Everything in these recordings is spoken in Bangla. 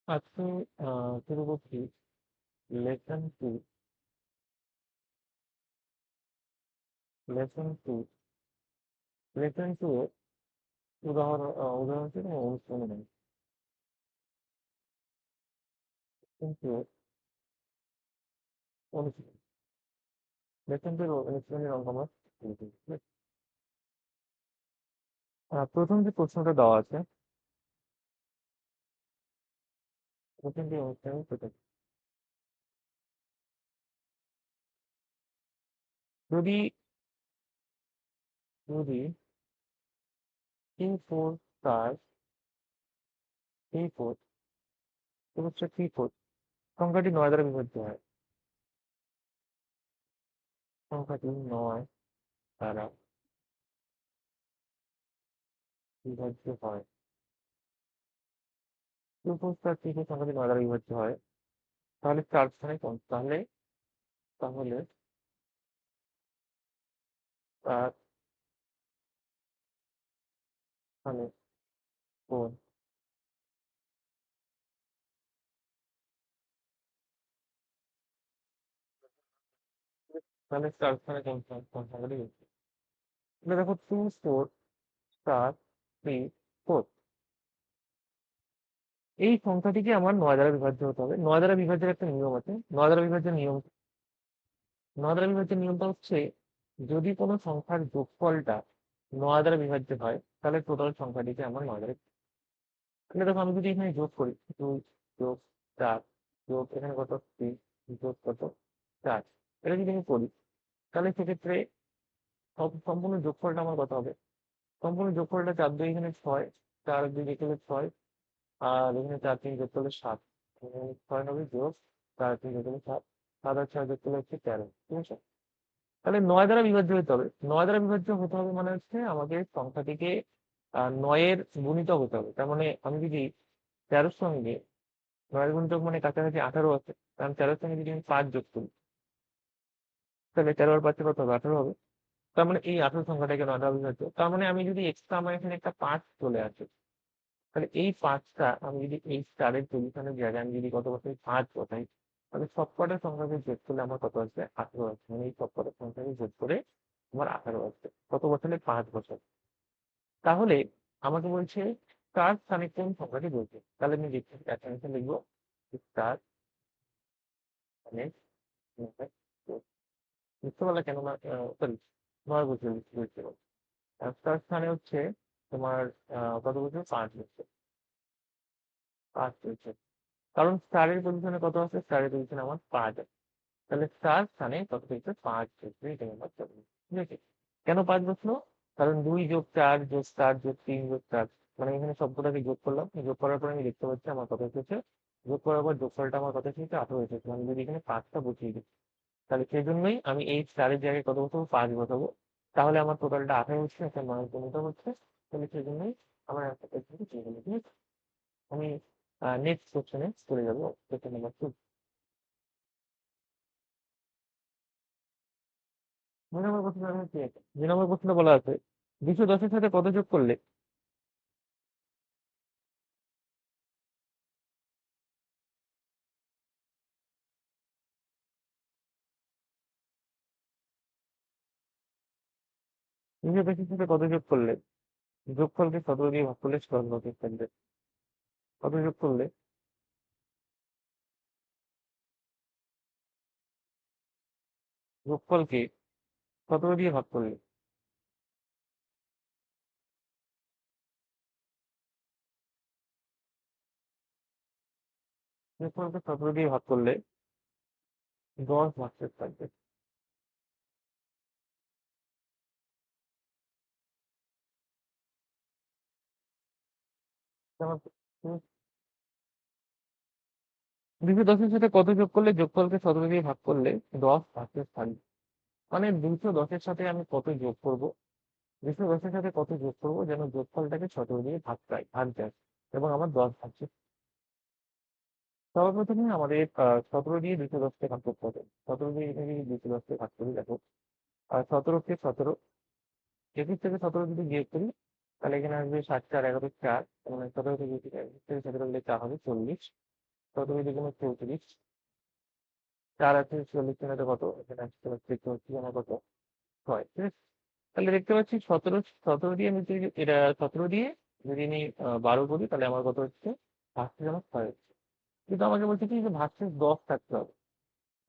আজকে শুরু করছি লেসন 2। লেসন 2 লেসন 2 এর উদাহরণ হিসেবে অনুশীলনী নেই। কিন্তু অনুশীলন লেসন 2 এর অনুশীলনের অঙ্ক আমরা শুরু করি, ঠিক আছে? প্রথম যে প্রশ্নটা দেওয়া আছে, প্রথম যে অনুশীলনী সেটা যদি যদি P4 স্টার P4 P4 সংখ্যাটি 9 দ্বারা বিভাজ্য হয়। সংখ্যাটি 9 দ্বারা বিভাজ্য হয়। P4 স্টার P4 সংখ্যাটি 9 দ্বারা বিভাজ্য হয়, তাহলে 4 স্থানে কোন তাহলে তাহলে তার স্থানে কোন তাহলে 4 স্থানে কোন সংখ্যাটি বেশি? এবার দেখো 2 4 স্টার 3 4, এই সংখ্যাটিকে আমার 9 দ্বারা বিভাজ্য হতে হবে। 9 দ্বারা বিভাজ্যের একটা নিয়ম আছে। 9 দ্বারা বিভাজ্যের নিয়ম 9 দ্বারা বিভাজ্যের নিয়মটা হচ্ছে, যদি কোনো সংখ্যার যোগফলটা 9 দ্বারা বিভাজ্য হয়, তাহলে টোটাল সংখ্যাটিকে আমার 9 দ্বারা, তাহলে দেখো আমি যদি এখানে যোগ করি 2 যোগ 4 যোগ এখানে কত 3 যোগ কত 4, এটা যদি আমি করি, তাহলে সেক্ষেত্রে সম্পূর্ণ যোগফলটা আমার কত হবে? সম্পূর্ণ যোগফলটা 4 2 এখানে 6, 4 2 দেখলে 6, আর এখানে 4 3 যোগ করলে 7, 6 9 যোগ 4 3 যোগ করলে 7, 7 আর 6 যোগ করলে হচ্ছে 13, ঠিক আছে? তাহলে 9 দ্বারা বিভাজ্য হতে হবে। 9 দ্বারা বিভাজ্য হতে হবে মানে হচ্ছে আমাকে সংখ্যাটিকে 9 এর গুণিতক হতে হবে। তার মানে আমি যদি 13 এর সঙ্গে 9 এর গুণিতক মানে কাছাকাছি 18 আছে, কারণ 13 এর সঙ্গে যদি আমি 5 যোগ করি, তাহলে 13 আর 5 কত হবে? 18 হবে। তার মানে এই 18 সংখ্যাটাকে 9 দ্বারা বিভাজ্য। তার মানে আমি যদি এক্সট্রা আমার এখানে একটা 5 চলে আসে, তাহলে এই 5টা আমি যদি এই স্টারের পজিশনের জায়গায় আমি যদি কত বসাই 5 বসাই, তাহলে সবকটা সংখ্যাকে যোগ করলে আমার কত আসবে? 18 আসবে। মানে এই সবকটা সংখ্যাকে যোগ করে আমার 18 আসবে। কত বসালে? 5 বছর। তাহলে আমাকে বলছে স্টার স্থানে কোন সংখ্যাটি রয়েছে। তাহলে আমি অ্যান্সার লিখবো স্টার স্থানে বুঝতে পারলে কেন না? সরি, 9 বছর বুঝতে পারছি। স্টার স্থানে হচ্ছে তোমার কত বছর? 5 বছর। 5 বছর, কারণ স্টারের পজিশনে কত আছে? স্টারের পজিশনে আমার 5 আছে। তাহলে স্টার স্থানে কত হচ্ছে? 5 বছর, এটা আমার চাবো, ঠিক আছে? কেন 5 বছর? কারণ 2 যোগ 4 যোগ 4 যোগ 3 যোগ 4, মানে এখানে সবকটাকে যোগ করলাম। যোগ করার পরে আমি দেখতে পাচ্ছি আমার কত এসেছে। যোগ করার পর যোগফলটা আমার কত এসেছে? 18 এসেছে। আমি যদি এখানে 5টা বসিয়ে দিই, তাহলে সেই জন্যই আমি এই স্টারের জায়গায় কত বসাবো? 5 বসাবো। তাহলে আমার টোটালটা 18 হচ্ছে, একটা 9 পূর্ণতা হচ্ছে। তাহলে সেই জন্যই আমার অ্যান্সারটা কিন্তু চেয়ে গেল, ঠিক আছে? আমি নেক্সট কোশ্চেনে চলে যাবো, কোশ্চেন নাম্বার 2। 2 নম্বর প্রশ্ন হচ্ছে, 2 নম্বর প্রশ্ন বলা আছে 210-এর সাথে কত যোগ করলে 285-এর সাথে কত যোগ করলে যোগফলকে 17 দিয়ে ভাগ করলে 14 থাকবে? কত যোগ করলে যোগফলকে 17 দিয়ে ভাগ করলে? যোগফলকে 17 দিয়ে ভাগ করলে 10 ভাগশেষ থাকবে। যেমন 210-এর সাথে কত যোগ করলে যোগফলকে 17 দিয়ে ভাগ করলে 10 ভাগশেষ থাকবে? মানে 210-এর সাথে আমি কত যোগ করব, 210-এর সাথে কত যোগ করবো যেন যোগফলটাকে 17 দিয়ে ভাগ যায় এবং আমার 10 ভাগশেষ। সর্বপ্রথমে আমাদের 17 দিয়ে 210-কে ভাগ করতে হবে। 17 দিয়ে এখানে যদি 210-কে ভাগ করি, দেখো 17-কে 17, 21 থেকে 17 যদি বিয়োগ করি, তাহলে এখানে আসবে 7 4 11 4, মানে 17 থেকে 21 থেকে 17 গেলে 4 হবে 40। 17 দুগুণ 34, 4 আছে 40, এটা কত, এখানে আসতে পারছি দেখতে পাচ্ছি আমার কত, 6, ঠিক আছে। তাহলে দেখতে পাচ্ছি 17 দিয়ে আমি যদি এটা 17 দিয়ে যদি আমি 12 করি, তাহলে আমার কত হচ্ছে, ভাগশেষ আমার 6 হচ্ছে। কিন্তু আমাকে বলছে কি যে ভাগশেষ 10 থাকতে হবে।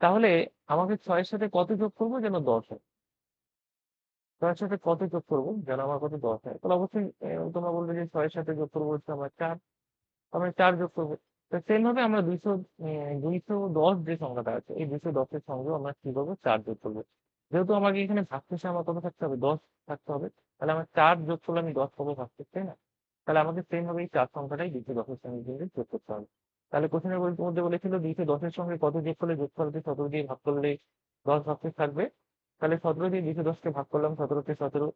তাহলে আমাকে 6-এর সাথে কত যোগ করবো যেন 10 হয়? 6-এর সাথে কত যোগ করবো যেন আমার কত 10 হয়? তাহলে অবশ্যই তোমরা বলবে যে 6-এর সাথে যোগ করবো হচ্ছে আমার 4, আমরা 4 যোগ করবো। তো সেম ভাবে আমরা 210 যে সংখ্যাটা আছে, এই 210-এর সঙ্গেও আমরা কি করবো, 4 যোগ করবো। যেহেতু আমাকে এখানে ভাগশেষে আমার কত থাকতে হবে, 10 থাকতে হবে, তাহলে আমার 4 যোগ করলে আমি 10 পাবো ভাগশেষ, তাই না? তাহলে আমাকে সেম ভাবে এই 4 সংখ্যাটাই 210-এর সঙ্গে কিন্তু যোগ করতে হবে। তাহলে কোশ্চেনের মধ্যে বলেছিল 210-এর সঙ্গে কত যোগ করলে যোগফলকে 17 দিয়ে ভাগ করলে 10 ভাগশেষ থাকবে। তাহলে 17 দিয়ে 210-কে ভাগ করলাম, 17-তে 17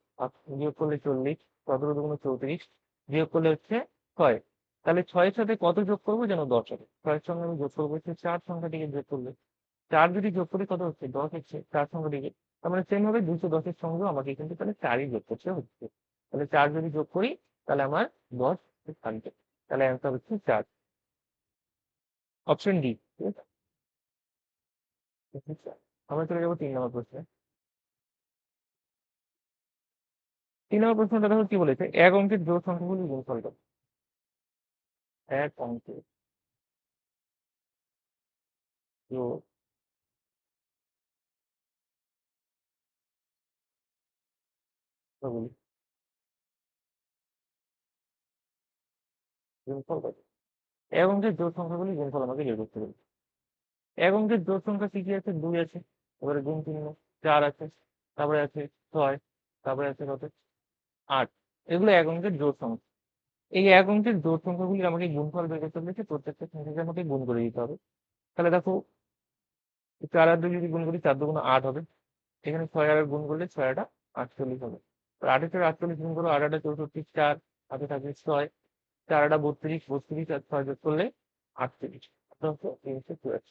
বিয়োগ করলে 40, 17 দুগুণ 34, বিয়োগ করলে হচ্ছে 6। তাহলে 6-এর সাথে কত যোগ করবো যেন 10 হবে? 6-এর সঙ্গে আমি যোগ করবো হচ্ছে 4 সংখ্যাটিকে যোগ করলে। 4 যদি যোগ করি কত হচ্ছে, 10 হচ্ছে 4 সংখ্যাটিকে। তার মানে সেম ভাবে 210-এর সঙ্গেও আমাকে কিন্তু তাহলে 4ই যোগ করতে হচ্ছে। তাহলে 4 যদি যোগ করি তাহলে আমার 10 থাকবে। তাহলে অ্যান্সার হচ্ছে 4, অপশন ডি, ঠিক আছে। আমরা চলে যাবো 3 নম্বর প্রশ্নে। 3 নম্বর প্রশ্নটা দেখো কি বলেছে, এক অঙ্কের জোড় সংখ্যাগুলি গুণফল কত? এক অঙ্কের জোড় সংখ্যাগুলি গুণফল কত? এক অঙ্কের জোড় সংখ্যাগুলি গুণফল আমাকে বের করতে হবে। এক অঙ্কের জোড় সংখ্যা কি কি আছে, 2 আছে, তারপরে গুণ চিহ্ন, 4 আছে, তারপরে আছে 6, তারপরে আছে কত, 8। এগুলো এক অঙ্কের জোড় সংখ্যা। এই এক অঙ্কের জোড় সংখ্যাগুলি আমাকে গুণফল বের করতে হলে প্রত্যেকটা সংখ্যাকে আমাকে গুণ করে দিতে হবে। তাহলে দেখো 4 আর 2 যদি গুণ করি, 4 দুগুণ 8 হবে। এখানে 6 আর গুণ করলে 6 48 হবে। 8 এর সাথে 48 গুণ করো, 8 64, 4 হাতে থাকবে 6, 4 32, 32 আর 6 যোগ করলে 48, অর্থাৎ 384।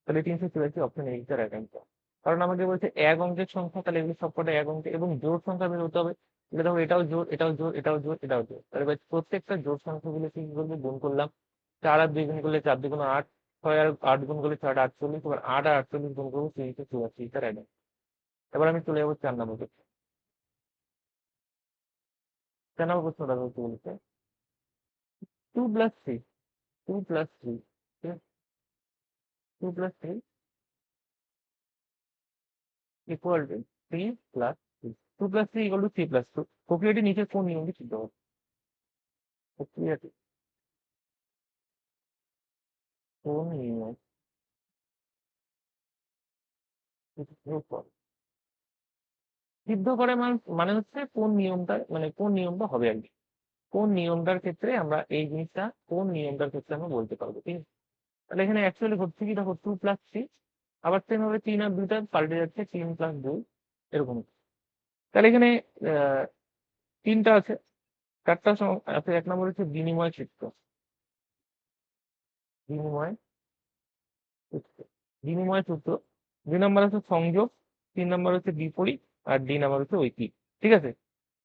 তাহলে 384 অপশন এই টা রাইট অ্যান্সার। কারণ আমাকে বলছে এক অঙ্কের সংখ্যা, তাহলে এগুলো সবকটা এক অঙ্কে এবং জোড় সংখ্যা বের হতে হবে। তাহলে দেখো এটাও জোড়, এটাও জোড়, এটাও জোড়, এটাও জোড়, তাহলে এবার প্রত্যেকটা জোড় সংখ্যাগুলো কি করবো, গুণ করলাম। 4 আর 2 গুণ করলে 4 দুগুণ 8, 6 আর 8 গুণ করলে 6 48, এবার 8 আর 48 গুণ করবো 384, এটা রাইট। এবার আমি চলে যাবো 4 নম্বর প্রশ্ন। 4 নম্বর প্রশ্নটা হচ্ছে বলছে 2 + 3, 2 + 3, 2 + 3 ইকুয়াল টু 3 + 3, 2 + 3 ইকুয়াল টু 3 + 2। প্রক্রিয়াটি নিচে কোন নিয়মটি সিদ্ধ হবে? প্রক্রিয়াটি কোন নিয়ম সিদ্ধ করে? সিদ্ধ করে মানে হচ্ছে কোন নিয়মটা, মানে কোন নিয়মটা হবে আর কি। কোন নিয়মটার ক্ষেত্রে আমরা এই জিনিসটা, কোন নিয়মটার ক্ষেত্রে আমরা বলতে পারবো, ঠিক আছে। তাহলে এখানে অ্যাকচুয়ালি হচ্ছে কি, দেখো 2 + 3, আবার সেম ভাবে 3 আর 2টা পাল্টে যাচ্ছে, 3 + 2 এরকম। তাহলে এখানে আহ 3টা আছে, 4টা আছে। 1 নম্বর হচ্ছে বিনিময় সূত্র, বিনিময় সূত্র, বিনিময় সূত্র। 2 নম্বর হচ্ছে সংযোগ, 3 নম্বর হচ্ছে বিপরীত, আর D নম্বর হচ্ছে ঐকিক, ঠিক আছে।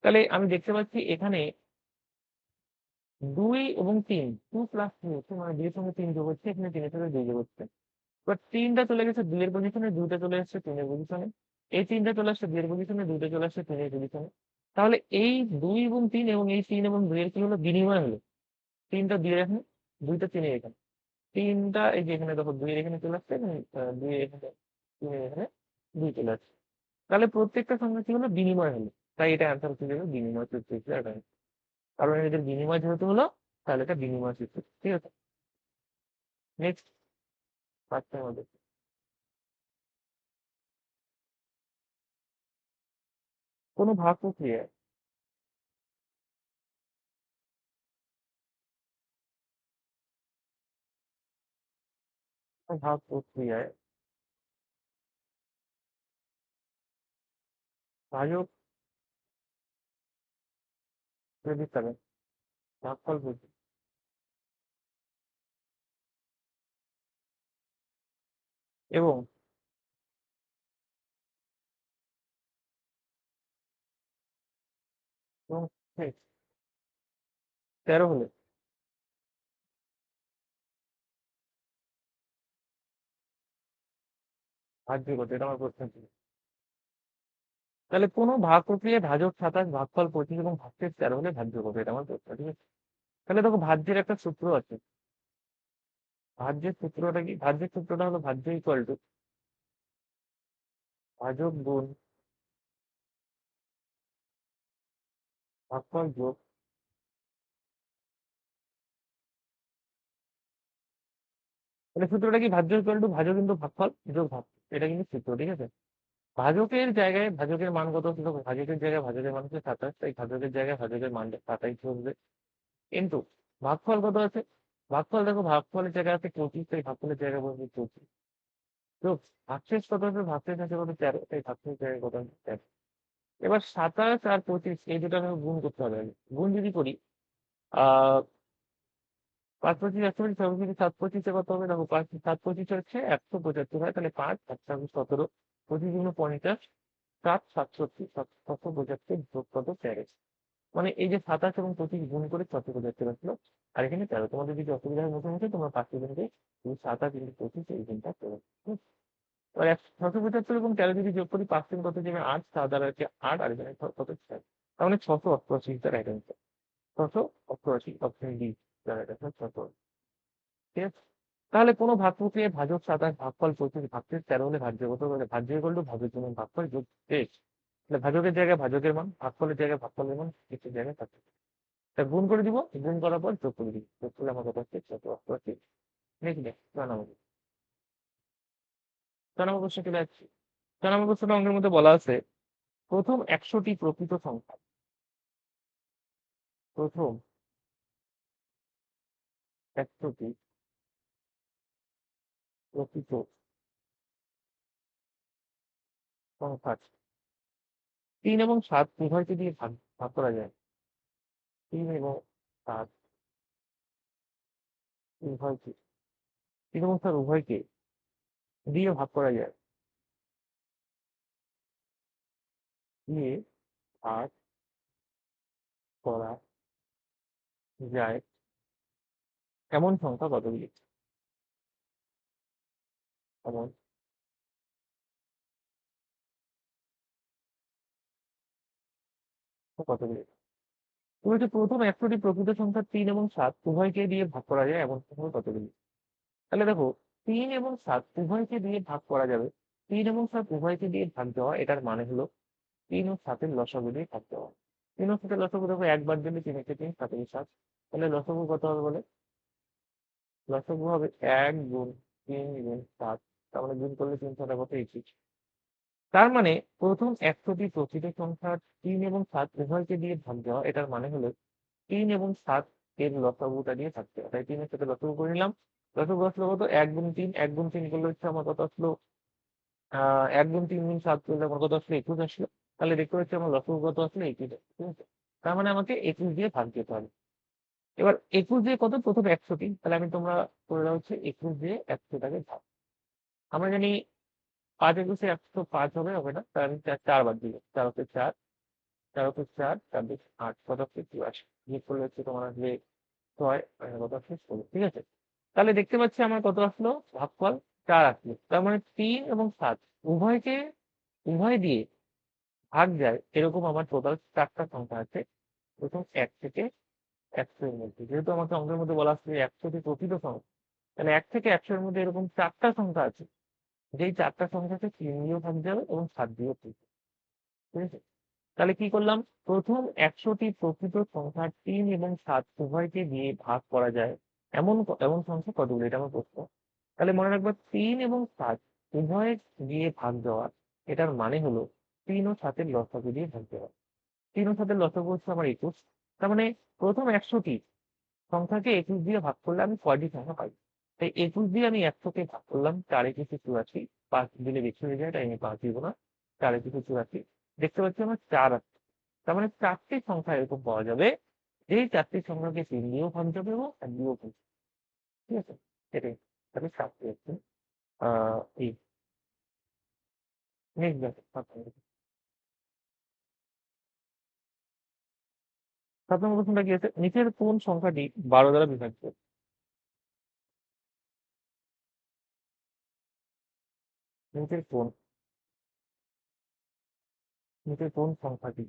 তাহলে আমি দেখতে পাচ্ছি এখানে 2 এবং 3, 2 + 3 হচ্ছে, মানে 2 এর সঙ্গে 3 যোগ হচ্ছে, এখানে 3 এর সাথে 2 যোগ হচ্ছে। এবার 3টা চলে গেছে 2 এর পজিশনে, 2টা চলে আসছে 3 এর পজিশনে। এই 3টা চলে আসছে 2 এর পজিশনে, 2টা চলে আসছে 3 এর পজিশনে। তাহলে এই 2 এবং 3 এবং এই 3 এবং 2 এর কি হলো, বিনিময় হলো। 3টা 2 এর এখানে, 2টা 3 এর এখানে, 3টা এই যে এখানে দেখো 2 এর এখানে চলে আসছে এবং 2 এর এখানে, 3 এর এখানে 2 চলে আসছে। তাহলে প্রত্যেকটা সংখ্যা কি হলো, বিনিময় হলো। তাই এটা অ্যান্সার হচ্ছে যে বিনিময় সূত্র হিসেবে এটা। কারণ এদের বিনিময় যেহেতু হলো, তাহলে এটা বিনিময় সূত্র, ঠিক আছে। নেক্সট পাঁচটার মধ্যে কোনো ভাগ প্রক্রিয়ায় ভাগ প্রক্রিয়ায় ভাজক যদি থাকে, ভাগফল বুঝি এবং এবং 13 হলে ভাজ্য কত, এটা আমার প্রশ্ন ছিল। তাহলে কোনো ভাগ প্রক্রিয়ায় ভাজক 27, ভাগফল 25 এবং ভাগশেষ 13 হলে ভাজ্য কত, এটা আমার প্রশ্ন, ঠিক আছে। তাহলে দেখো ভাজ্যের একটা সূত্র আছে। ভাজ্যের সূত্রটা কি? ভাজ্যের সূত্রটা হলো ভাজ্য ইকুয়াল টু ভাজক গুণ ভাগফল যোগ, মানে সূত্রটা কি? ভাজ্য ইকুয়াল টু ভাজক কিন্তু ভাগফল যোগ ভাগ, এটা কিন্তু সূত্র, ঠিক আছে। ভাজকের জায়গায় ভাজকের মান কত ছিল? ভাজকের জায়গায় ভাজকের মান হচ্ছে 27, তাই ভাজকের জায়গায় ভাজকের মান 27 হবে। কিন্তু ভাগফল কত আছে? ভাগফল দেখো, ভাগফলের জায়গায় আছে 25, তাই ভাগফলের জায়গায় বলছি 25 যোগ ভাগশেষ কত আছে? ভাগশেষ আছে কত? 13, তাই ভাগশেষ জায়গায় কত আছে? 13। এবার 27 আর 25 এই দুটো আমাকে গুণ করতে হবে আগে। গুণ যদি করি, আহ 5 25 125, 7 25 কত হবে? দেখো 7 25 হচ্ছে 175 হয়, তাহলে 5 7 17, 25 গুণ 50, 7 67, 775 যোগ কত? 13। মানে এই যে 27 এবং 25 গুণ করে 775 আসলো, আর এখানে 13। তোমাদের যদি অসুবিধার মধ্যে হচ্ছে তোমরা 5 তুমি 27 কিন্তু 25 এই গুণটা করো। এবার 675 এবং 13 যদি যোগ করি, 5 কত যাবে? 8, 7 আর হচ্ছে 8, আর এখানে কত? 4। তার মানে 688 তার রাইট অ্যান্সার। 688 অপশন ডি তার রাইট অ্যান্সার 688। ঠিক আছে। তাহলে কোনো ভাগ প্রক্রিয়ায় ভাজক 27, ভাগফল 25, ভাগশেষ 13 হলে ভাজ্য কত? বলে ভাজ্য ইকুয়াল টু ভাজক গুণন ভাগফল যোগ শেষ। তাহলে ভাজকের জায়গায় ভাজকের মান, ভাগফলের জায়গায় ভাগফলের মান, শেষের জায়গায় ভাজ্য। তা গুণ করে দিব, গুণ করার পর যোগ করে দিব, যোগ করলে আমার কত হচ্ছে? 688। নেক্সট ডে 6 নম্বর, 6 নম্বর কোশ্চেন চলে যাচ্ছে। 6 নম্বর কোশ্চেন অঙ্কের মধ্যে বলা আছে প্রথম 100টি প্রকৃত সংখ্যা, প্রথম 100টি প্রকৃত সংখ্যা 3 এবং 7 উভয়কে দিয়ে ভাগ ভাগ করা যায়। 3 এবং 7 উভয়কে, 3 এবং 7 উভয়কে দিয়ে ভাগ করা যায়, দিয়ে ভাগ করা যায় এমন সংখ্যা কতগুলি? এমন সংখ্যা কতগুলি? তুমি হচ্ছে প্রথম 100টি প্রকৃত সংখ্যা 3 এবং 7 উভয়কে দিয়ে ভাগ করা যায় এমন সংখ্যা কতগুলি? তাহলে দেখো, 3 এবং 7 উভয়কে দিয়ে ভাগ করা যাবে। 3 এবং 7 উভয়কে দিয়ে ভাগ দেওয়া, এটার মানে হলো 3 ও 7-এর লসাগু দিয়ে ভাগ দেওয়া। 3 ও 7-এর লসাগু দেখো, একবার দিলে 3 একে 3, 7 একে 7। তাহলে লসাগু কত হবে বলে? লসাগু হবে 1 গুণ 3 গুণ 7, তার মানে গুণ করলে 3 7 কত? 21। তার মানে প্রথম 100টি প্রকৃত সংখ্যা 3 এবং 7 উভয়কে দিয়ে ভাগ দেওয়া, এটার মানে হলো 3 এবং 7 এর লসাগুটা দিয়ে ভাগ দেওয়া। তাই 3 এর সাথে লসাগু করে নিলাম। লসাগু আসলো কত? 1 গুণ 3, 1 গুণ 3 করলে হচ্ছে আমার কত আসলো? 1 গুণ 3 গুণ 7 করলে আমার কত আসলো? 21 আসলো। তাহলে দেখতে পাচ্ছি আমার লসাগু কত আসলো? 21। ঠিক আছে। তার মানে আমাকে 21 দিয়ে ভাগ দিতে হবে। এবার 21 দিয়ে কত? প্রথম 100টি, তাহলে আমি তোমরা করে দেওয়া হচ্ছে 21 দিয়ে 100টাকে ভাগ। আমরা জানি 5 21 105 হবে, হবে না, তার আমি 4 বাদ দিব। 4 হচ্ছে 4, 4 হচ্ছে 4, 4 দিয়ে 8, কত হচ্ছে? 82। যোগ করলে হচ্ছে তোমার আসবে 6, কত আসছে? 16। ঠিক আছে। তাহলে দেখতে পাচ্ছি আমার কত আসলো? ভাগফল 4 আসলো। তার মানে 3 এবং 7 উভয়কে, উভয় দিয়ে ভাগ যায় এরকম আমার টোটাল 4টা সংখ্যা আছে প্রথম 1 থেকে 100 এর মধ্যে। যেহেতু আমাকে অঙ্কের মধ্যে বলা আসছে 100টি প্রকৃত সংখ্যা, তাহলে 1 থেকে 100 এর মধ্যে এরকম 4টা সংখ্যা আছে, যেই 4টা সংখ্যাকে 3 দিয়েও ভাগ যাবে এবং 7 দিয়েও ভাগ যাবে। ঠিক আছে। তাহলে কি করলাম? প্রথম 100টি প্রকৃত সংখ্যা 3 এবং 7 উভয়কে দিয়ে ভাগ করা যায় এমন এমন সংখ্যা কতগুলো? এটা আমার প্রশ্ন। তাহলে মনে রাখবো 3 এবং 7 উভয় দিয়ে ভাগ দেওয়া, এটার মানে হলো 3 ও 7-এর লসাগু দিয়ে ভাগ দেওয়া। 3 ও 7-এর লসাগু হচ্ছে আমার 21। তার মানে প্রথম 100টি সংখ্যাকে 21 দিয়ে ভাগ করলে আমি কয়টি সংখ্যা পাই? তাই 21 দিয়ে আমি 100কে ভাগ করলাম, 4 21 84, 5 দিলে বেশি হয়ে যায়, তাই আমি 5 দিব না। 4 21 84, দেখতে পাচ্ছি আমার 4 আসছে। তার মানে 4টি সংখ্যা এরকম পাওয়া যাবে, যেই 4টি সংখ্যাকে 3 দিয়েও ভাগ যাবে এবং 7 দিয়েও ভাগ যাবে। ঠিক আছে। সেটাই, তাহলে 7টি হচ্ছে এই নেক্সট দেখো 7 নম্বর প্রশ্নটা কি আছে? নিচের কোন সংখ্যাটি 12 দ্বারা বিভাজ্য? নিচের কোন সংখ্যাটি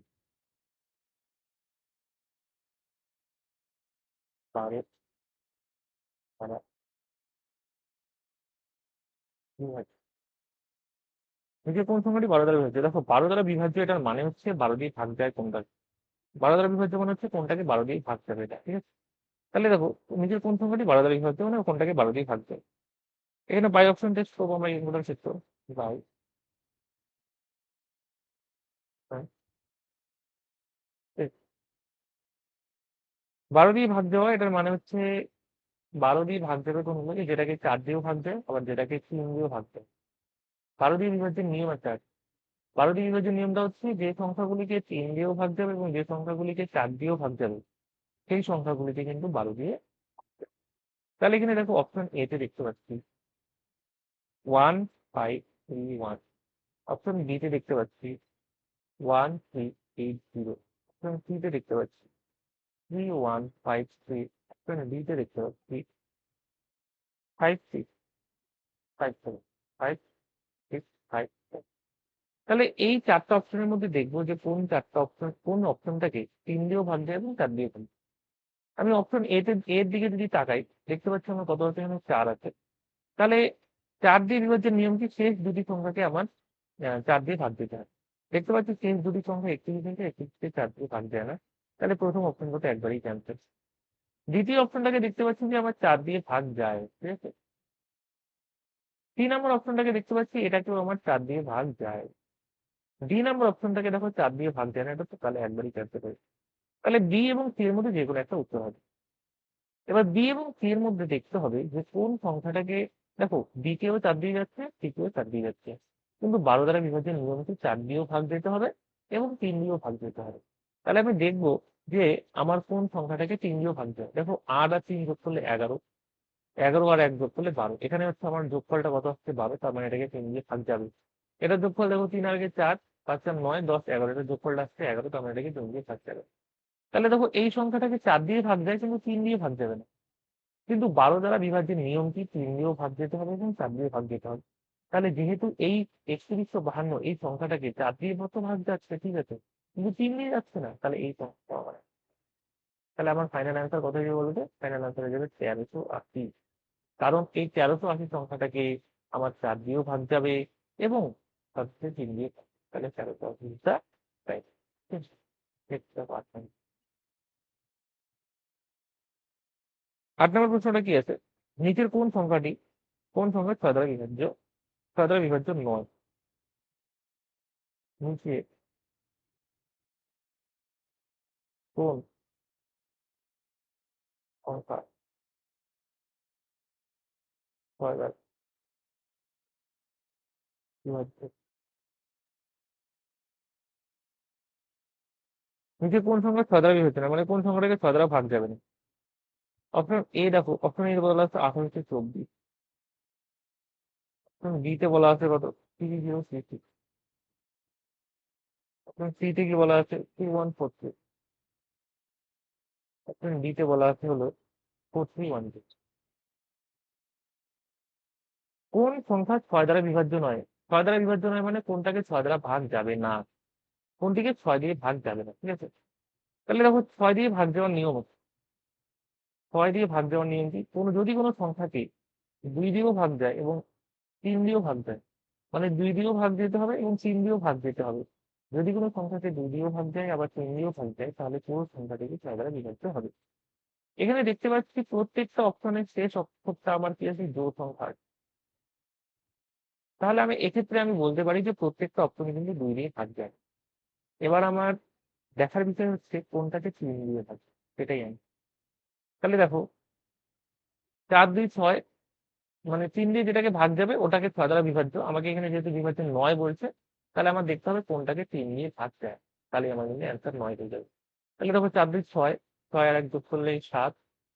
12 দ্বারা বিভাজ্য? নিচের কোন সংখ্যাটি 12 দ্বারা বিভাজ্য? দেখো 12 দ্বারা বিভাজ্য এটার মানে হচ্ছে 12 দিয়ে ভাগ যায় কোনটা। 12 দ্বারা বিভাজ্য মানে হচ্ছে কোনটাকে 12 দিয়ে ভাগ যাবে এটা, ঠিক আছে? তাহলে দেখো নিচের কোন সংখ্যাটি 12 দ্বারা বিভাজ্য মানে কোনটাকে 12 দিয়ে ভাগ যায়। এখানে বাই অপশন টেস্ট করবো আমরা ইনপুটের ক্ষেত্রে। বাই 12 দিয়ে ভাগ দেওয়া এটার মানে হচ্ছে 12 দিয়ে ভাগ যাবে কোনগুলোকে, যেটাকে 4 দিয়েও ভাগ যায় আবার যেটাকে 3 দিয়েও ভাগ যায়। 12 দিয়ে বিভাজ্যের নিয়ম একটা আছে। 12 দিয়ে বিভাজ্যের নিয়মটা হচ্ছে যে সংখ্যাগুলিকে 3 দিয়েও ভাগ যাবে এবং যে সংখ্যাগুলিকে 4 দিয়েও ভাগ যাবে সেই সংখ্যাগুলিকে কিন্তু 12 দিয়ে। তাহলে এখানে দেখো অপশন এ তে দেখতে পাচ্ছি 1 5 3 1। অপশন বি তে দেখতে পাচ্ছি 1 3 8 0। অপশন সি তে দেখতে পাচ্ছি 3 1 5 3। অপশন ডি তে দেখতে পাচ্ছি 5 6 5 7 5 6 5 7। তাহলে এই 4টা অপশনের মধ্যে দেখবো যে কোন অপশনটাকে 3 দিয়েও ভাগ যায় এবং 4 দিয়ে ভাগ যায়। আমি অপশন এর দিকে যদি তাকাই দেখতে পাচ্ছি আমার কত আছে, এখানে 4 আছে। তাহলে 4 দিয়ে বিভাজ্যের নিয়ম কি, শেষ দুটি সংখ্যাকে আমার 4 দিয়ে ভাগ দিতে হয়। দেখতে পাচ্ছি শেষ দুটি সংখ্যা 31 থেকে 31 4 দিয়ে ভাগ যায় না। তাহলে প্রথম অপশনটা একবারেই ক্যান্সেল। দ্বিতীয় অপশনটাকে দেখতে পাচ্ছি যে আমার 4 দিয়ে ভাগ যায়, ঠিক আছে? 3 নম্বর অপশনটাকে দেখতে পাচ্ছি এটাকেও আমার 4 দিয়ে ভাগ যায়। ডি নম্বর অপশনটাকে দেখো 4 দিয়ে ভাগ যায় না, এটা তো তাহলে একবারই ক্যান্সেল হয়েছে। তাহলে বি এবং সি এর মধ্যে যে কোনো একটা উত্তর হবে। এবার বি এবং সি এর মধ্যে দেখতে হবে যে কোন সংখ্যাটাকে, দেখো বি কেও 4 দিয়ে যাচ্ছে, সি কেও 4 দিয়ে যাচ্ছে, কিন্তু 12 দ্বারা বিভাজ্যের নিয়ম হচ্ছে 4 দিয়েও ভাগ যেতে হবে এবং 3 দিয়েও ভাগ যেতে হবে। তাহলে আমি দেখবো যে আমার কোন সংখ্যাটাকে 3 দিয়েও ভাগ যায়। দেখো 8 আর 3 যোগ করলে 11, 11 আর 1 যোগ করলে 12। এখানে হচ্ছে আমার যোগফলটা কত হচ্ছে 12, তার মানে এটাকে 3 দিয়ে ভাগ যাবে। এটা যোগফল দেখো 3 আর আগে 4, 5 আর 9 10 11, এটা যোগফলটা আসছে 11, তার মানে এটাকে 3 দিয়ে ভাগ যাবে। তাহলে দেখো এই সংখ্যাটাকে 4 দিয়ে ভাগ যায় কিন্তু 3 দিয়ে ভাগ যাবে না। কিন্তু 12 দ্বারা বিভাজ্যের নিয়ম কি, 3 দিয়েও ভাগ যেতে হবে এবং 4 দিয়ে ভাগ যেতে হবে। তাহলে যেহেতু এই 3152 এই সংখ্যাটাকে 4 দিয়ে তো ভাগ যাচ্ছে, ঠিক আছে, কিন্তু 3 দিয়ে যাচ্ছে না, তাহলে এই সংখ্যাটা আমার। তাহলে আমার ফাইনাল অ্যান্সার কত হবে বলতে, ফাইনাল অ্যান্সার হয়ে যাবে 1380। কারণ এই 1380 সংখ্যাটাকে আমার 4 দিয়েও ভাগ যাবে এবং সবচেয়ে 3 দিয়ে ভাগ। তাহলে 1380টা রাইট। ঠিক আছে, নেক্সট পাচ্ছেন। 8 নম্বর প্রশ্নটা কি আছে, নিচের কোন সংখ্যা 6 দ্বারা বিভাজ্য, 6 দ্বারা বিভাজ্য নয়? নিচে কোন সংখ্যা 6 দ্বারা বিভাজ্য? নিচে কোন সংখ্যা 6 দ্বারা বিভাজ্য না, মানে কোন সংখ্যাটাকে 6 দ্বারা ভাগ যাবে না? অপশন এ দেখো, অপশন এ বলা আছে 1824। অপশন বি তে বলা আছে কত, 3036। অপশন সি তে কি বলা আছে 3143। অপশন ডি তে বলা আছে হলো 4312। কোন সংখ্যা 6 দ্বারা বিভাজ্য নয়? 6 দ্বারা বিভাজ্য নয় মানে কোনটাকে 6 দ্বারা ভাগ যাবে না, কোনটিকে 6 দিয়ে ভাগ যাবে না, ঠিক আছে? তাহলে দেখো 6 দিয়ে ভাগ যাওয়ার নিয়ম হচ্ছে, 6 দিয়ে ভাগ যাওয়ার নিয়ম কি, যদি কোনো সংখ্যাকে 2 দিয়েও ভাগ যায় এবং 3 দিয়েও ভাগ যায়, মানে 2 দিয়েও ভাগ যেতে হবে এবং 3 দিয়েও ভাগ যেতে হবে। যদি কোনো সংখ্যাকে 2 দিয়েও ভাগ যায় আবার 3 দিয়েও ভাগ যায় তাহলে পুরো সংখ্যাটিকে 6 দ্বারা বিভক্ত হবে। এখানে দেখতে পাচ্ছি প্রত্যেকটা অপশনের শেষ অক্ষরটা আমার কি আছে, জোড় সংখ্যা আছে। তাহলে এক্ষেত্রে আমি বলতে পারি যে প্রত্যেকটা অপশনে কিন্তু 2 দিয়ে ভাগ যায়। এবার আমার দেখার বিষয় হচ্ছে কোনটাকে 3 দিয়ে ভাগ, সেটাই আমি। তাহলে দেখো 4 2 6, মানে 3 দিয়ে যেটাকে ভাগ যাবে ওটাকে 6 দ্বারা বিভাজ্য। আমাকে এখানে যেহেতু বিভাজ্য 9 বলছে, তাহলে আমার দেখতে হবে কোনটাকে 3 দিয়ে ভাগ যায়, তাহলে আমার কিন্তু অ্যান্সার 9 হয়ে যাবে। তাহলে দেখো 4 2 6, 6 আর 1 যোগ করলে 7,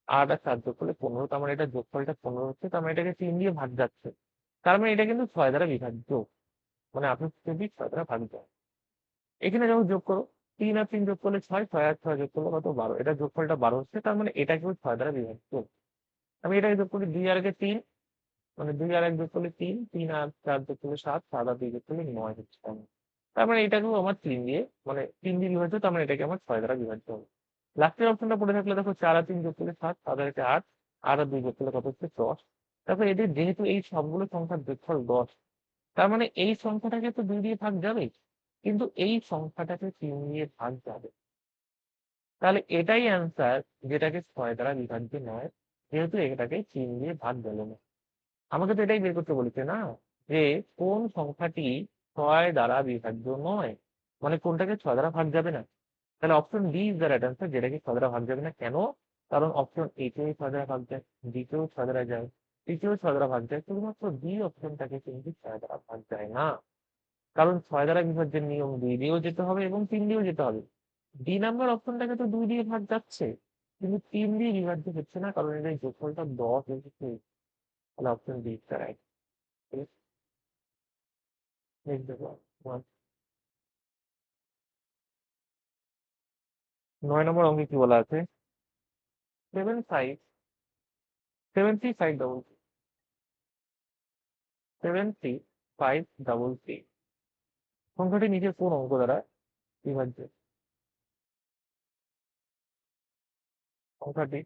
8 আর 7 যোগ করলে 15, তার মানে এটা যোগফলটা 15 হচ্ছে, তার মানে এটাকে 3 দিয়ে ভাগ যাচ্ছে, তার মানে এটা কিন্তু 6 দ্বারা বিভাজ্য, মানে আপনি যদি 6 দ্বারা ভাগ যায়। এখানে যখন যোগ করো 3 আর 3 যোগ করলে 6, 6 আর 6 যোগ করলে কত 12, এটা যোগফলটা 12 হচ্ছে, তার মানে এটা কিন্তু 6 দ্বারা বিভাজ্য। আমি এটাকে যোগ করি 2 আর 3, মানে 2 আর 1 যোগ করলে 3, 3 আর 4 যোগ করলে 7, 7 আর 2 যোগ করলে 9 হচ্ছে আমার। তার মানে এটাকেও আমার 3 দিয়ে, মানে 3 দিয়ে বিভাজ্য, তার মানে এটাকে আমার 6 দ্বারা বিভাজ্য হবে। লাস্টের অপশনটা পড়ে থাকলে দেখো 4 আর 3 যোগ করলে 7, 7 আর 1 8, 8 আর 2 যোগ করলে কত হচ্ছে 10। তারপর এদের যেহেতু এই সবগুলো সংখ্যার যোগফল 10, তার মানে এই সংখ্যাটাকে তো 2 দিয়ে ভাগ যাবে, কিন্তু এই সংখ্যাটাকে 3 দিয়ে ভাগ যাবে। তাহলে এটাই অ্যান্সার, যেটাকে 6 দ্বারা বিভাজ্য নয়, যেহেতু এটাকে 3 দিয়ে ভাগ গেল না। আমাকে তো এটাই বের করতে বলেছে না, যে কোন সংখ্যাটি 6 দ্বারা বিভাজ্য নয়, মানে কোনটাকে 6 দ্বারা ভাগ যাবে না। তাহলে option D is the right answer, যেটাকে 6 দ্বারা ভাগ যাবে না। কেন? কারণ অপশন এ কেও 6 দ্বারা ভাগ যায়, ডি কেও 6 দ্বারা যায়, সি কেও 6 দ্বারা ভাগ যায়, শুধুমাত্র বি অপশনটাকে কিন্তু 6 দ্বারা ভাগ যায় না। কারণ 6 দ্বারা বিভাজ্যের নিয়ম 2 দিয়েও যেতে হবে এবং 3 দিয়েও যেতে হবে। ডি নাম্বার অপশনটাকে তো 2 দিয়ে ভাগ যাচ্ছে, কিন্তু 3 দিয়ে বিভাজ্য হচ্ছে না, কারণ এর যোগফলটা 10 এসেছে। তাহলে option D is the right. Next দেখো 9 নম্বর অঙ্কে কি বলা আছে? 7 3 5 সংখ্যাটি নিচের কোন অঙ্ক দ্বারা বিভাজ্য? সংখ্যাটি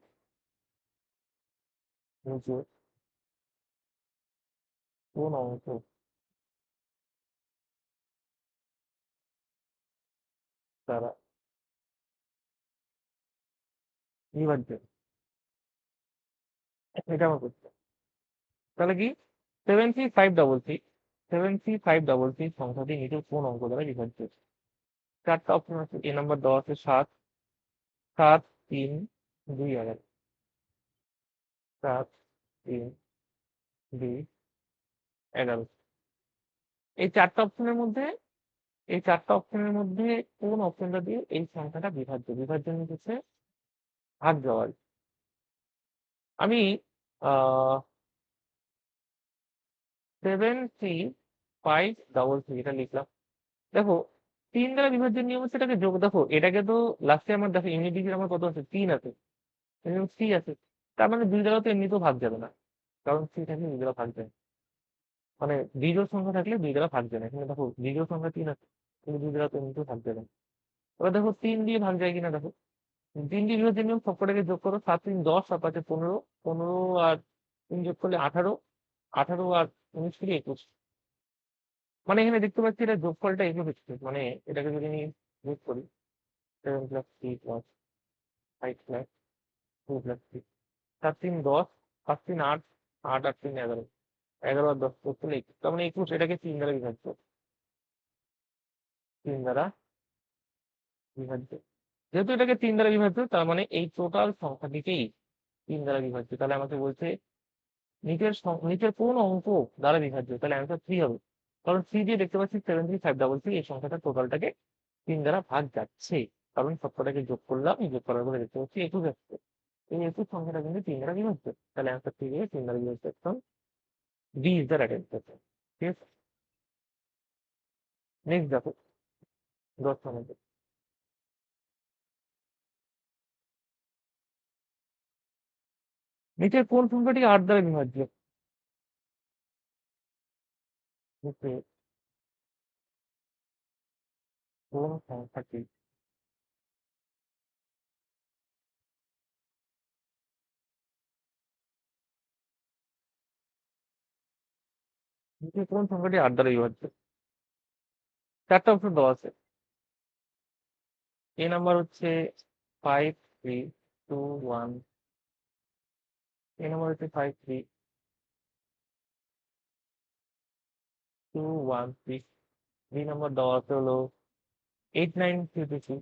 নিচের কোন অঙ্ক দ্বারা বিভাজ্য? এটা আমার প্রশ্ন। তাহলে কি 73533 সংখ্যাটি নিচের কোন অঙ্ক দ্বারা বিভাজ্য? চারটা অপশন আছে, এ নাম্বার দেওয়া আছে 7, 7, 3, 2, 11, 7, 3, 2, 11। এই চারটা অপশনের মধ্যে, এই চারটা অপশনের মধ্যে কোন অপশনটা দিয়ে এই সংখ্যাটা বিভাজ্য? বিভাজ্য হচ্ছে ভাগ যাওয়ার। আমি আহ 73533 এটা লিখলাম। দেখো 3 দ্বারা বিভাজ্যের নিয়ম হচ্ছে এটাকে যোগ। দেখো এটাকে তো লাস্টে আমার, দেখো ইউনিট ডিজিট আমার কত আছে? 3 আছে, সি আছে। তার মানে 2 দ্বারা তো এমনিতেও ভাগ যাবে না, কারণ সি থাকলে 2 দ্বারা ভাগ যায়। মানে বিজোড় সংখ্যা থাকলে 2 দ্বারা ভাগ যায় না। এখানে দেখো বিজোড় সংখ্যা 3 আছে, কিন্তু 2 দ্বারা তো এমনিতেও ভাগ যাবে না। এবার দেখো 3 দিয়ে ভাগ যায় কিনা দেখো। 3 দিয়ে বিভাজ্যের নিয়ম, সবকটাকে যোগ করো। 7 3 10, 7 5 15, 15 আর 3 যোগ করলে 18, 18 আর 19 থেকে 21। মানে এখানে দেখতে পাচ্ছি এটা যোগফলটা এভাবে হচ্ছে, মানে এটাকে যদি আমি যোগ করি 7 প্লাস 3 প্লাস 5 প্লাস 2 প্লাস 3, 7 3 10, 5 3 8, 8 আর 3 11, 11 আর 10 যোগ করলে 21। তার মানে 21, এটাকে 3 দ্বারা বিভাজ্য, 3 দ্বারা বিভাজ্য। যেহেতু এটাকে 3 দ্বারা বিভাজ্য, তার মানে এই টোটাল সংখ্যাটিকেই 3 দ্বারা বিভাজ্য। তাহলে আমাকে বলছে নিচের কোন অঙ্ক দ্বারা বিভাজ্য? তাহলে অ্যান্সার 3 হবে, কারণ 3 দিয়ে দেখতে পাচ্ছি 73533 এই সংখ্যাটা টোটালটাকে 3 দ্বারা ভাগ যাচ্ছে, কারণ সবকটাকে যোগ করলাম, যোগ করার পরে দেখতে পাচ্ছি 21 আসছে। এই 21 সংখ্যাটা কিন্তু 3 দ্বারা বিভাজ্য। তাহলে অ্যান্সার 3 হবে 3 দ্বারা বিভাজ্য। Option D is the right answer. ঠিক আছে, নেক্সট দেখো 10 নম্বর। নিচের কোন সংখ্যাটি 8 দ্বারা বিভাজ্য? নিচের কোন সংখ্যাটি নিচের কোন সংখ্যাটি 8 দ্বারা বিভাজ্য? চারটা অপশন দেওয়া আছে। এ নাম্বার হচ্ছে 5 3 2 1, এ নাম্বার হচ্ছে 5 3 2 1 6, বি নাম্বার দেওয়া আছে হলো 8 9 3 2 6,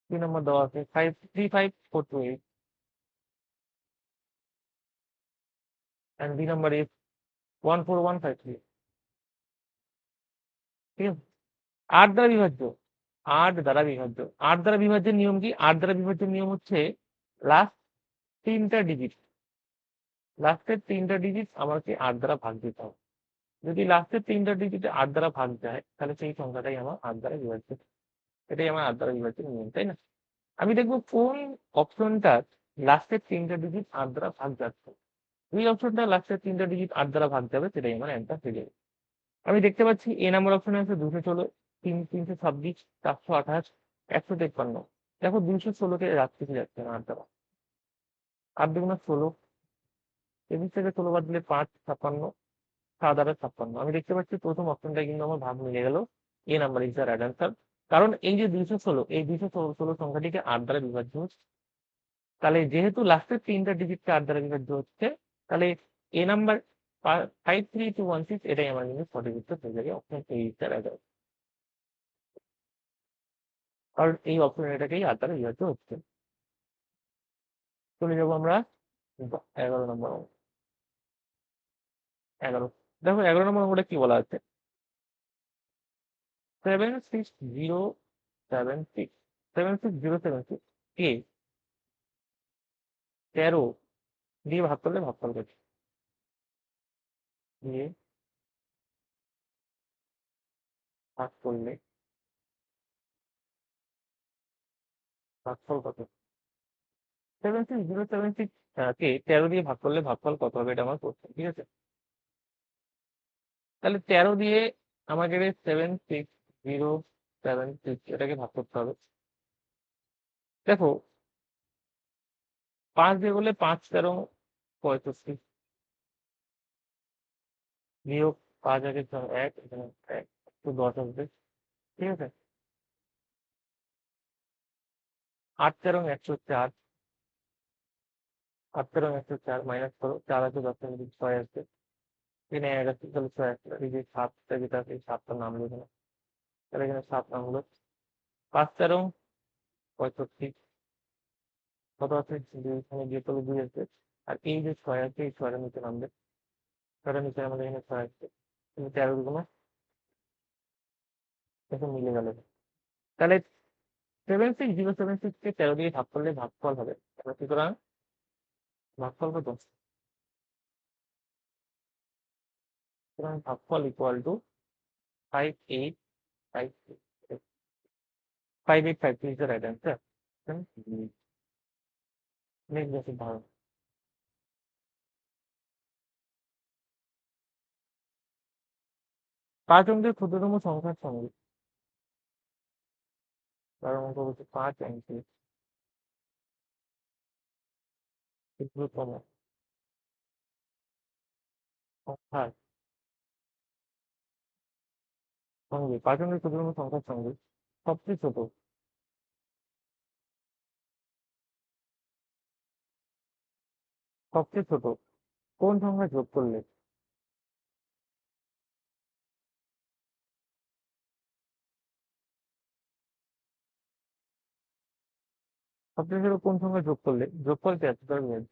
সি নাম্বার দেওয়া আছে 5 3 5 4 2 8, and D number is 14153। ঠিক আছে, 8 দ্বারা বিভাজ্য, 8 দ্বারা বিভাজ্য। 8 দ্বারা বিভাজ্যের নিয়ম কি? 8 দ্বারা বিভাজ্যের নিয়ম হচ্ছে লাস্ট 3টা ডিজিট, লাস্টের 3টা ডিজিট আমাকে 8 দ্বারা ভাগ দিতে হবে। যদি লাস্টের 3টা ডিজিট 8 দ্বারা ভাগ যায়, তাহলে সেই সংখ্যাটাই আমার 8 দ্বারা বিভাজ্য। এটাই আমার 8 দ্বারা বিভাজ্যের নিয়ম, তাই না? আমি দেখবো কোন অপশনটা লাস্টের 3টে ডিজিট 8 দ্বারা ভাগ যাচ্ছে। এই অপশনটা লাস্টের 3টে ডিজিট 8 দ্বারা ভাগ যাবে, সেটাই আমার অ্যান্সার হয়ে যাবে। আমি দেখতে পাচ্ছি এ নাম্বার অপশনে আছে 216, 326, 428, 153। দেখো 216কে রাখতে যাচ্ছে না 8 দ্বারা। 8 দুগুণে 16, এদিক থেকে 16 বাদ দিলে 5, 56, 7 আর 56। আমি দেখতে পাচ্ছি প্রথম অপশনটা কিন্তু আমার ভাগ মিলে গেল। A number is the right answer. কারণ এই যে 216, এই 216 সংখ্যাটিকে 8 দ্বারা বিভাজ্য হচ্ছে। তাহলে যেহেতু লাস্টের 3টা ডিজিটকে 8 দ্বারা বিভাজ্য হচ্ছে, তাহলে এ নাম্বার 53216 এটাই আমার কিন্তু সঠিক উত্তর হয়ে যাবে। Option A is the right answer. কারণ এই অপশন এটাকেই 8 দ্বারা বিভাজ্য হচ্ছে। চলে যাবো আমরা 11 নম্বর অঙ্ক। 11, দেখো 11 নম্বর অঙ্কটা কি বলা আছে, 76076 76076 কে 13 দিয়ে ভাগ করলে ভাগফল কত? দিয়ে ভাগ করলে ভাগফল কত? 76076 কে 13 দিয়ে ভাগ করলে ভাগফল কত হবে, এটা আমার প্রশ্ন, ঠিক আছে? তাহলে 13 দিয়ে আমাকে 76076 এটাকে ভাগ করতে হবে। দেখো 5 দিয়ে বললে 5 13 65, বিয়োগ 5 আগে 1, এখানে 1 তো 10 আসবে, ঠিক আছে? 8 13 104, 8 13 104 মাইনাস করো, 4 আছে 10 থেকে 6 আসবে, 3 1 আছে তাহলে 6 আসবে, এই যে 7টা যেটা আছে এই 7টার নাম লিখে নাও, তাহলে এখানে 7 নাম হলো 5 13 65, কত আছে এখানে দিয়ে করলে 2 আসবে, আর এই যে 6 আছে এই 6টার নিচে নামবে, 6টার নিচে আমাদের এখানে 6 আসবে, কিন্তু 13 দুগুণ এখন মিলে গেল। তাহলে 76076 কে 13 দিয়ে ভাগ করলে ভাগফল হবে, তাহলে সুতরাং ভাগফল কত? সুতরাং ভাগফল equal to 5853, 5853 is the right answer. Next basic ধারণা। 5 অঙ্কের ক্ষুদ্রতম সংখ্যার সঙ্গে, তার অঙ্ক হচ্ছে 5 অঙ্কের ক্ষুদ্রতম সংখ্যার সঙ্গে, 5 অঙ্কের ক্ষুদ্রতম সংখ্যার সঙ্গে সবচেয়ে ছোট সবচেয়ে ছোট কোন সংখ্যা যোগ করলে সবচেয়ে ছোট কোন সংখ্যা যোগ করলে যোগফল 73 হবে?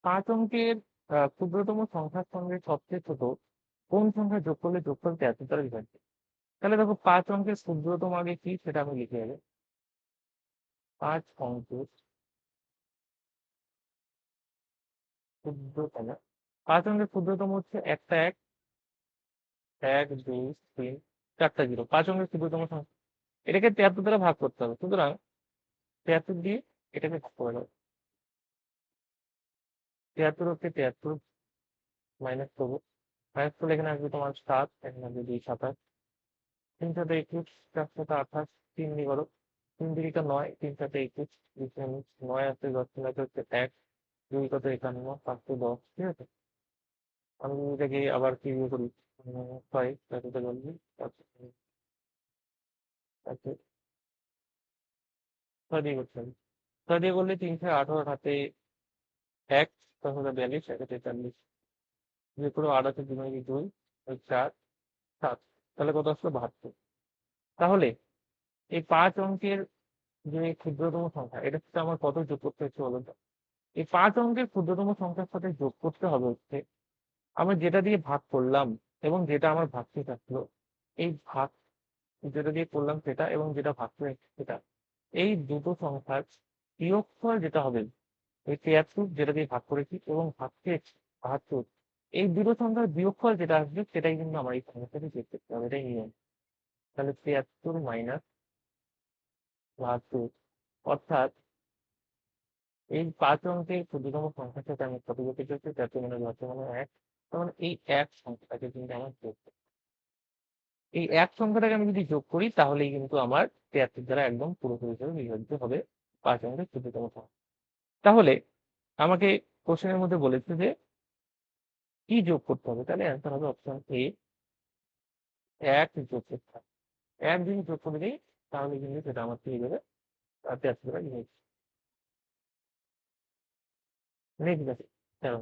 5 অঙ্কের ক্ষুদ্রতম সংখ্যার সঙ্গে সবচেয়ে ছোট কোন সংখ্যা যোগ করলে যোগফল 73 দ্বারা বিভাজ্য? তাহলে দেখো 5 অঙ্কের ক্ষুদ্রতম আগে কি সেটা আমি লিখে যাবে। 5 অঙ্কের ক্ষুদ্রতম, 5 অঙ্কের ক্ষুদ্রতম হচ্ছে একটা 1, 1 2 3 4টা 0, 5 অঙ্কের ক্ষুদ্রতম সংখ্যা, এটাকে 73 দ্বারা ভাগ করতে হবে, সুতরাং 73 দিয়ে এটাকে ভাগ করে দাও। 73 হচ্ছে 73 মাইনাস করবো, মাইনাস করলে এখানে আসবে তোমার 7, এখানে আসবে 2 27, 3 7 21, 4 7 28, 3 দিয়ে করো, 3 3 9, 3 7 21, 2 9 আসছে, 10 3 হচ্ছে 1, 2 কত 51, 5 10, ঠিক আছে? আমি এটাকে আবার কি দিয়ে করি, 6 তারপরে বলবি, তারপর 6 দিয়ে করতে হবে, 6 দিয়ে করলে 3 18 হাতে 1, 6 42, 1 43, যে কোনো 8 আছে 2 2, 4 7, তাহলে কত আসলো 72। তাহলে এই 5 অঙ্কের যে ক্ষুদ্রতম সংখ্যা এটার সাথে আমার কত যোগ করতে হচ্ছে বলো তো? এই 5 অঙ্কের ক্ষুদ্রতম সংখ্যার সাথে যোগ করতে হবে হচ্ছে আমি যেটা দিয়ে ভাগ করলাম এবং যেটা আমার ভাগতে থাকলো, এই ভাগ যেটা দিয়ে করলাম সেটা এবং যেটা ভাগতে সেটা, এই দুটো সংখ্যার বিয়োগফল যেটা হবে, এই 73 যেটা দিয়ে ভাগ করেছি এবং ভাগকে 72, এই দুটো সংখ্যার বিয়োগফল যেটা আসবে সেটাই কিন্তু আমার এই সংখ্যার সাথে যোগ করতে হবে, এটাই নিয়ম। তাহলে 73 মাইনাস 72, অর্থাৎ এই 5 অঙ্কের ক্ষুদ্রতম সংখ্যার সাথে আমি কত যোগ করতে হচ্ছে, 73 মানে 1, তখন এই এক সংখ্যাটাকে কিন্তু আমার যোগ করতে হবে। এই এক সংখ্যাটাকে আমি যদি যোগ করি তাহলেই কিন্তু আমার 73 দ্বারা একদম পুরোপুরি হিসেবে বিভাজ্য হবে 5 অঙ্কের ক্ষুদ্রতম সংখ্যা। তাহলে আমাকে কোশ্চেনের মধ্যে বলেছে যে কি যোগ করতে হবে, তাহলে অ্যান্সার হবে অপশন এ, 1 যোগ করতে হবে। 1 যদি যোগ করে দিই তাহলে কিন্তু সেটা আমার পেয়ে যাবে 73 দ্বারা বিভাজ্য। নেক্সট আছে 7,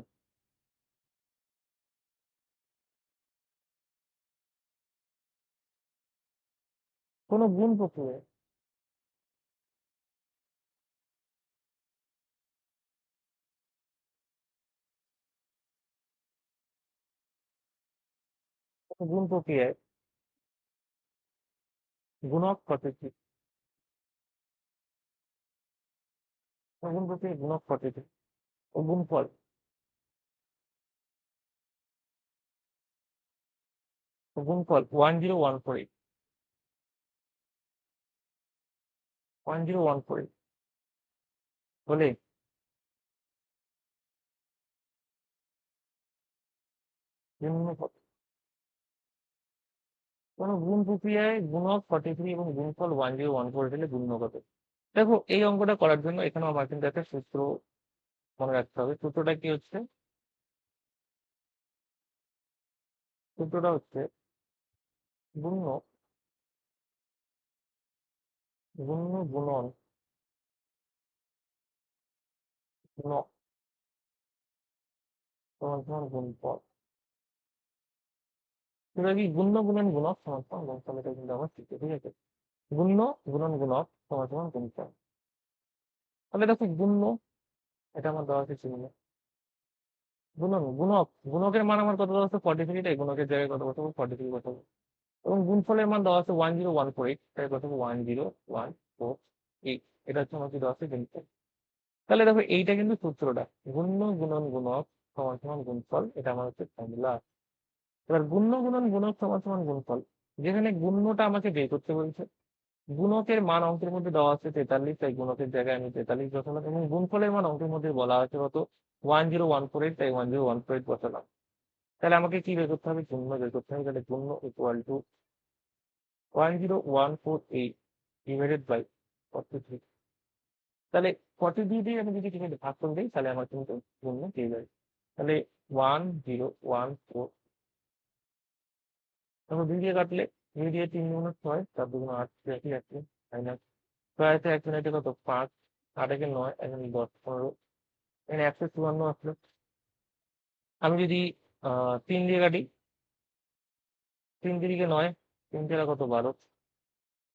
কোনো গুণ প্রক্রিয়ায় গুণ প্রক্রিয়ায় গুণক পদ্ধতি, গুণ প্রক্রিয়ায় গুণক পদ্ধতি ও গুণফল, গুণফল 10148, 1018 বলে নিম্ন পদ। কোনো গুণ প্রক্রিয়ায় গুণক 43 এবং গুণফল 1014 দিলে গুণ্য কত? দেখো এই অঙ্কটা করার জন্য এখানে আমার কিন্তু একটা সূত্র মনে রাখতে হবে। সূত্রটা কি হচ্ছে? সূত্রটা হচ্ছে গুণ্য গুণ্য গুণন গুণক সমান সমান গুণফল। সেটা কি গুণ্য গুণন গুণক সমান সমান গুণফল, এটা কিন্তু আমার শিখতে, ঠিক আছে? গুণ্য গুণন গুণক সমান সমান গুণফল। তাহলে দেখো গুণ্য, এটা আমার দেওয়া আছে চিহ্ন। গুণন গুণক, গুণকের মান আমার কত দেওয়া আছে 43, তাই গুণকের জায়গায় কত বসাবো 43 বসাবো। এবং গুণফলের মান দেওয়া আছে 10148, তাই বসাবো 10148। এটা হচ্ছে আমার কি দেওয়া আছে গুণফল। তাহলে দেখো এইটা কিন্তু সূত্রটা, গুণ্য গুণন গুণক সমান সমান গুণফল, এটা আমার হচ্ছে ফর্মুলা। এবার গুণ্য গুণন গুণক সমান সমান গুণফল, যেখানে গুণ্যটা আমাকে বের করতে বলছে, গুণকের মান অঙ্কের মধ্যে দেওয়া আছে 43, তাই গুণকের জায়গায় আমি 43 বসালাম, এবং গুণফলের মান অঙ্কের মধ্যে বলা আছে কত 1014, তাই 1014 বসালাম। তাহলে আমাকে কি বের করতে হবে? গুণ্য বের করতে হবে। তাহলে গুণ্য ইকুয়াল টু 1014 ডিভাইডেড বাই 43। তাহলে 43 দিয়ে আমি যদি এখানে ভাগ করে দিই তাহলে আমার কিন্তু গুণ্য পেয়ে যাবে। তাহলে 1014, তারপর 2 দিয়ে কাটলে 2 দিয়ে 3 গুণ 6, 4 দুগুণ 8, একই আছে, মাইনাস 6 আছে 1 মিনিটে কত 5, 8 একে 9, এখানে 10 15, এখানে 154 আসলো। আমি যদি 3 দিয়ে কাটি, 3 দিকে 9, 3 তেরা কত 12,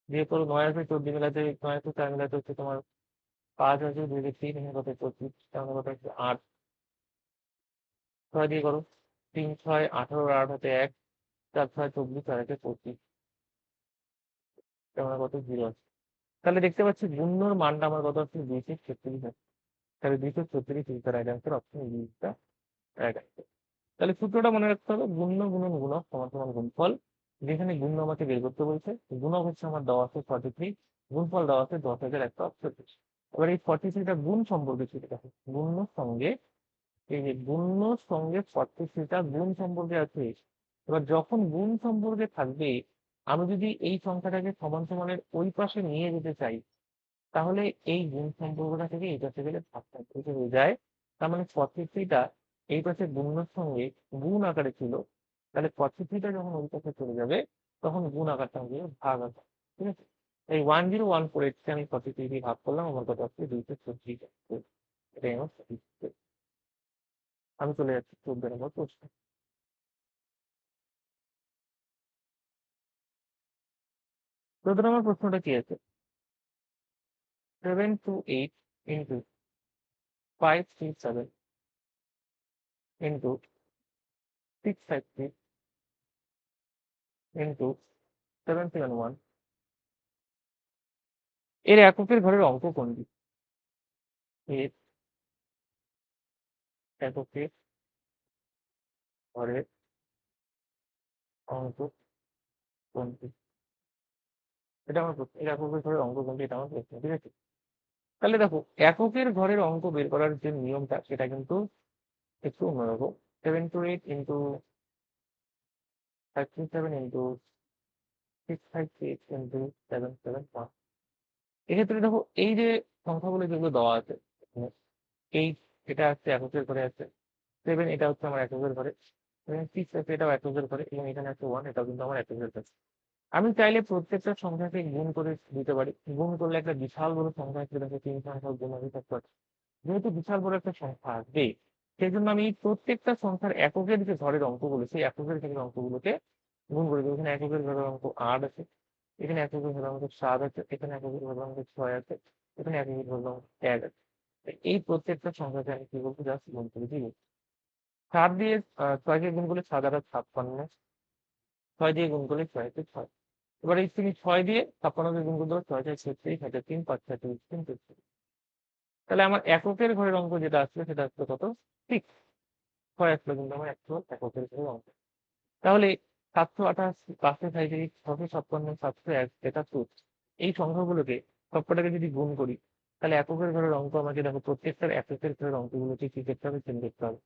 দিয়ে করো 9 আছে 14 মিলাতে, 9 আছে 4 মিলাতে হচ্ছে তোমার 5 আছে 2 দিয়ে 3, এখানে কত 25, তাহলে কত হচ্ছে 8, 6 দিয়ে করো 3 6 18, 8 হাতে 1, 4 6 24, আর 1 25, তাহলে কত 0 আছে। তাহলে দেখতে পাচ্ছি গুণ্যর মানটা আমার কত হচ্ছে 236 আছে। তাহলে 236 is the right answer, option B is the right answer. তাহলে সূত্রটা মনে রাখতে হবে, গুণ্য গুণন গুণক সমান সমান গুণফল, যেখানে গুণ্য আমাকে বের করতে বলছে, গুণক হচ্ছে আমার দেওয়া আছে 43, গুণফল দেওয়া আছে 10,136। এবার এই 43টা গুণ সম্পর্কে ছিল, দেখো গুণ্যর সঙ্গে এই যে গুণ্যর সঙ্গে 43টা গুণ সম্পর্কে আছে। এবার যখন গুণ সম্পর্কে থাকবে, আমি যদি এই সংখ্যাটাকে সমান সমানের ওই পাশে নিয়ে যেতে চাই, তাহলে এই গুণ সম্পর্কটা থেকে এই পাশে গেলে ভাগটা হয়ে যায়। তার মানে 43টা এই পাশে গুণের সঙ্গে গুণ আকারে ছিল, তাহলে 43টা যখন ওই পাশে চলে যাবে তখন গুণ আকারটা হবে ভাগ আকার, ঠিক আছে? এই 1014 কে আমি 43 দিয়ে ভাগ করলাম, আমার কত আসছে 236। এটাই আমার সঠিক উত্তর। আমি চলে যাচ্ছি 14 নম্বর প্রশ্ন। 14 নম্বর প্রশ্নটা কি আছে? 728 ইন্টু 537 ইন্টু 653 ইন্টু 771 এর এককের ঘরের অঙ্ক কোনটি? এর এককের ঘরের অঙ্ক কোনটি? এটা আমার প্রশ্ন। এককের ঘরের অঙ্ক কোনটি, এটা আমার প্রশ্ন, ঠিক আছে? তাহলে দেখো, এককের ঘরের অঙ্ক বের করার যে নিয়মটা সেটা কিন্তু একটু অন্যরকম। 7 to 8 into 5 to 7 into 6 5 6 into 7 7 1। এক্ষেত্রে দেখো, এই যে সংখ্যাগুলো যেগুলো দেওয়া আছে, 8 এটা আছে এককের ঘরে আছে, 7 এটা হচ্ছে আমার এককের ঘরে, 6 আছে এটাও এককের ঘরে, এবং এখানে আছে 1 এটাও কিন্তু আমার এককের ঘরে। আমি চাইলে প্রত্যেকটা সংখ্যাকে গুণ করে দিতে পারি। গুণ করলে একটা বিশাল বড় সংখ্যা আসবে, দেখো 3 সংখ্যা গুণ হবে তারপর। যেহেতু বিশাল বড় একটা সংখ্যা আসবে, সেই জন্য আমি প্রত্যেকটা সংখ্যার এককের যে ঘরের অঙ্কগুলো, সেই এককের ঘরের অঙ্কগুলোকে গুণ করে দেবো। এখানে এককের ঘরের অঙ্ক 8 আছে, এখানে এককের ঘরের অঙ্ক 7 আছে, এখানে এককের ঘরের অঙ্ক 6 আছে, এখানে এককের ঘরের অঙ্ক 1 আছে। এই প্রত্যেকটা সংখ্যাকে আমি কি বলবো, জাস্ট গুণ করে দিব। 7 দিয়ে 6 কে গুণ করলে 7 আর 56, 6 দিয়ে গুণ করলে 6 কে 6। এবার এই তুমি 6 দিয়ে 56কে গুণ করে দেবো, 6 6 36 হাজার 3 5 6 3 33। তাহলে আমার এককের ঘরের অঙ্ক যেটা আসবে সেটা আসবে কত? 6। 6 আসলো কিন্তু আমার একশো এককের ঘরের অঙ্ক। তাহলে 728, 537, 656, 771, এই সংখ্যাগুলোকে সবকটাকে যদি গুণ করি, তাহলে এককের ঘরের অঙ্ক আমাকে দেখো, প্রত্যেকটার এককের ঘরের অঙ্কগুলোকে কি করতে হবে, চেঞ্জ করতে হবে।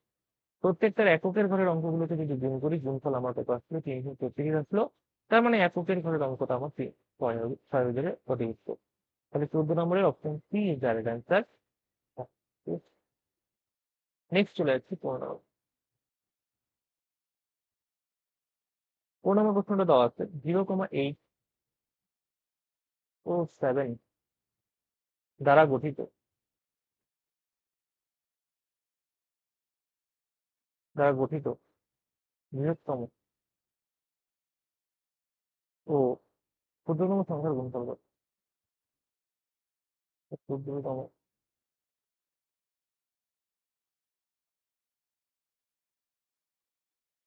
প্রত্যেকটার এককের ঘরের অঙ্কগুলোকে যদি গুণ করি, গুণফল আমার কত আসলো, 336 আসলো। তার মানে এককের ঘরের অঙ্কটা আমার 6,000-এর অতিরিক্ত। তাহলে 14 নম্বরের option C is the right answer. Next চলে যাচ্ছি 15 নম্বর। 15 নম্বর প্রশ্নটা দেওয়া আছে 0,8 ও 7 দ্বারা গঠিত, দ্বারা গঠিত বৃহত্তম ও ক্ষুদ্রতম সংখ্যার গুণফল কত? ক্ষুদ্রতম